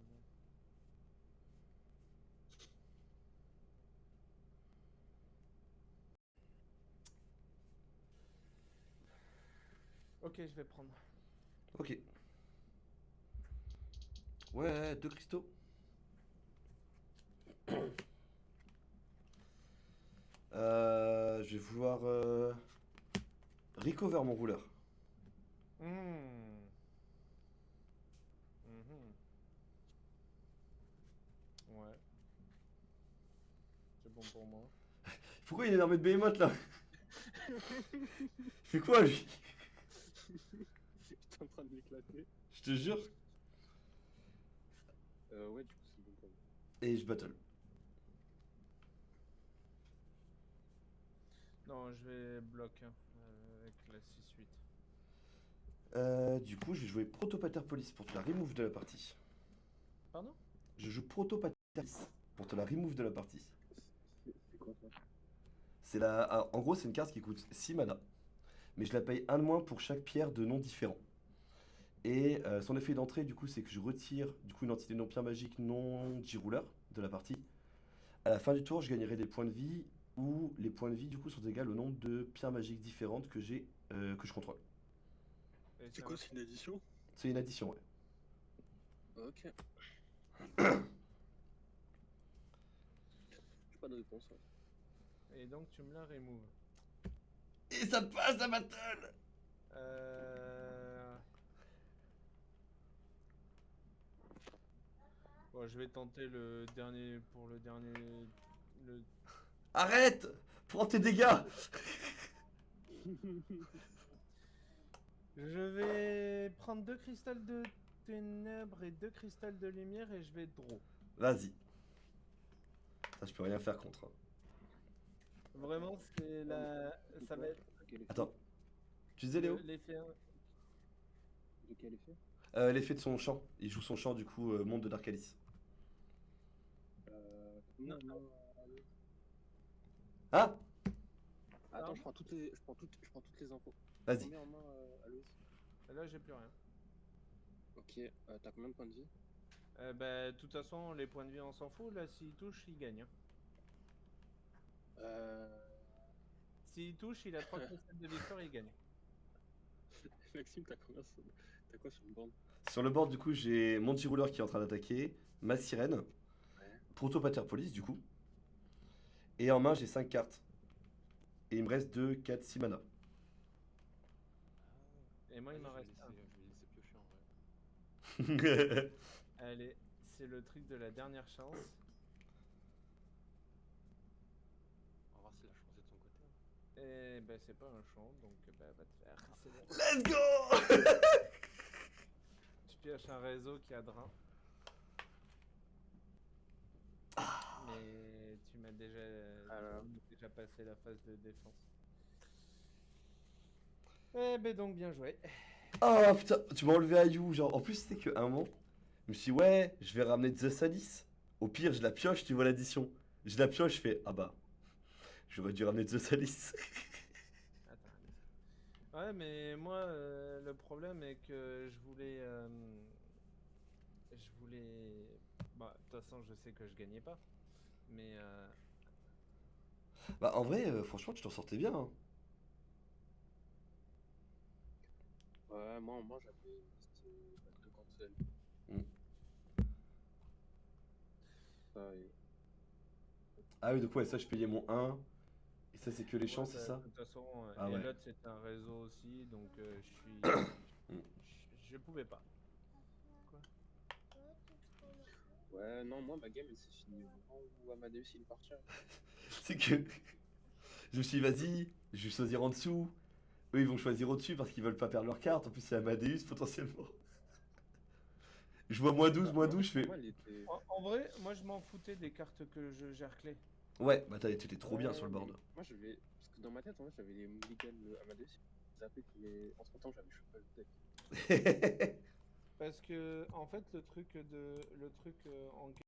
Speaker 1: Ok, je vais prendre.
Speaker 2: Ok. Ouais, 2 cristaux. Je vais vouloir recover mon rouleur.
Speaker 1: Mhm. Mhm. Ouais. C'est bon pour moi.
Speaker 2: Pourquoi il est énervé de Behemoth là? Il fait quoi lui?
Speaker 3: J'étais en train de m'éclater.
Speaker 2: Je te jure.
Speaker 3: Ouais, du coup, c'est bon pour moi.
Speaker 2: Et je battle.
Speaker 1: Non, je vais bloc hein, avec la 6-8.
Speaker 2: Du coup, je vais jouer Protopater Police pour te la remove de la partie.
Speaker 1: Pardon?
Speaker 2: Je joue Protopater Police pour te la remove de la partie.
Speaker 3: C'est quoi ça?
Speaker 2: C'est en gros, c'est une carte qui coûte 6 mana. Mais je la paye un de moins pour chaque pierre de nom différent. Et son effet d'entrée, du coup, c'est que je retire du coup une entité non pierre magique non J-Ruler de la partie. À la fin du tour, je gagnerai des points de vie où les points de vie du coup sont égaux au nombre de pierres magiques différentes que je contrôle.
Speaker 1: Et
Speaker 3: C'est
Speaker 1: ça
Speaker 3: quoi,
Speaker 1: va-
Speaker 3: c'est une addition?
Speaker 2: C'est une addition, ouais.
Speaker 3: Ok. J'ai pas de réponse. Hein.
Speaker 1: Et donc tu me la remove.
Speaker 2: Et ça passe la battle.
Speaker 1: Bon, je vais tenter le dernier pour le dernier. Le...
Speaker 2: Arrête. Prends tes dégâts.
Speaker 1: Je vais prendre 2 cristals de ténèbres et 2 cristals de lumière et je vais draw.
Speaker 2: Vas-y. Ça, je peux rien faire contre. Hein.
Speaker 1: Vraiment, c'est la. Ça va être
Speaker 3: De quel effet?
Speaker 2: Attends. Tu disais Léo?
Speaker 1: l'effet.
Speaker 3: De quel effet?
Speaker 2: L'effet de son chant. Il joue son chant du coup, monde de Darkalis.
Speaker 3: Non,
Speaker 1: Non.
Speaker 3: non.
Speaker 2: Ah.
Speaker 3: Attends,
Speaker 1: Pardon.
Speaker 3: je prends toutes les infos.
Speaker 2: Vas-y.
Speaker 3: Combien en main, Aloïs?
Speaker 1: Là, j'ai plus rien.
Speaker 3: Ok, t'as combien de points de vie?
Speaker 1: Bah, de toute façon, les points de vie, on s'en fout. Là, s'il touche, il gagne. Hein. S'il touche, il a 3 cristals de victoire, il gagne.
Speaker 3: Maxime, t'as quoi sur le banc?
Speaker 2: Sur le board, du coup, j'ai mon J-Ruler qui est en train d'attaquer, ma sirène,
Speaker 3: Ouais.
Speaker 2: Protopater Police, du coup. Et en main, j'ai 5 cartes. Et il me reste 2, 4, 6 mana.
Speaker 1: Et moi, il m'en reste un.
Speaker 3: Je vais laisser piocher en vrai.
Speaker 1: Allez, c'est le truc de la dernière chance.
Speaker 3: On va voir si la chance est de son côté. Hein.
Speaker 1: Et bah, c'est pas un champ, donc bah, va te faire. C'est bon.
Speaker 2: Let's go.
Speaker 1: Je pioche un réseau qui a drain. Mais tu m'as déjà,
Speaker 3: Alors.
Speaker 1: déjà passé la phase de défense. Eh ben donc, bien joué.
Speaker 2: Ah putain, tu m'as enlevé Ayu, genre. En plus, c'est qu'à un moment, je me suis dit, ouais, je vais ramener The Salis. Au pire, je la pioche, tu vois l'addition. Je la pioche, je fais, ah bah, j'aurais dû ramener The Salis.
Speaker 1: Attends. Ouais, mais moi, le problème est que je voulais. Je voulais. Bah, de toute façon, je sais que je gagnais pas. Mais.
Speaker 2: Bah, en vrai, franchement, tu t'en sortais bien, hein.
Speaker 3: Ouais, moi j'avais testé deux cancels.
Speaker 2: Mm.
Speaker 3: Ça et...
Speaker 2: Ah oui, donc ouais, ça, je payais mon 1. Et ça, c'est que les champs,
Speaker 1: Ouais,
Speaker 2: c'est
Speaker 1: bah,
Speaker 2: ça?
Speaker 1: de toute façon,
Speaker 2: Ah
Speaker 1: et
Speaker 2: ouais.
Speaker 1: l'autre c'était un réseau aussi, donc
Speaker 2: Mm.
Speaker 1: je pouvais pas. Quoi?
Speaker 3: Ouais, non, moi ma game elle s'est finie au moment où Amadeus il est parti.
Speaker 2: C'est que je me suis dit, vas-y, je vais choisir en dessous. Eux, ils vont choisir au-dessus parce qu'ils veulent pas perdre leur carte. En plus, c'est Amadeus potentiellement. Je vois
Speaker 1: Bah,
Speaker 2: moins 12, je
Speaker 3: Pour
Speaker 2: fais.
Speaker 3: moi elle était...
Speaker 1: en vrai, moi je m'en foutais des cartes que je gère clé.
Speaker 2: Ouais, bah t'étais trop bien sur
Speaker 3: Ouais,
Speaker 2: le
Speaker 3: mais
Speaker 2: board.
Speaker 3: moi j'avais... Parce que dans ma tête, en fait, j'avais les mulligans Amadeus. Zappé que les... Entre temps, j'avais chopé le deck.
Speaker 1: Parce que en fait le truc en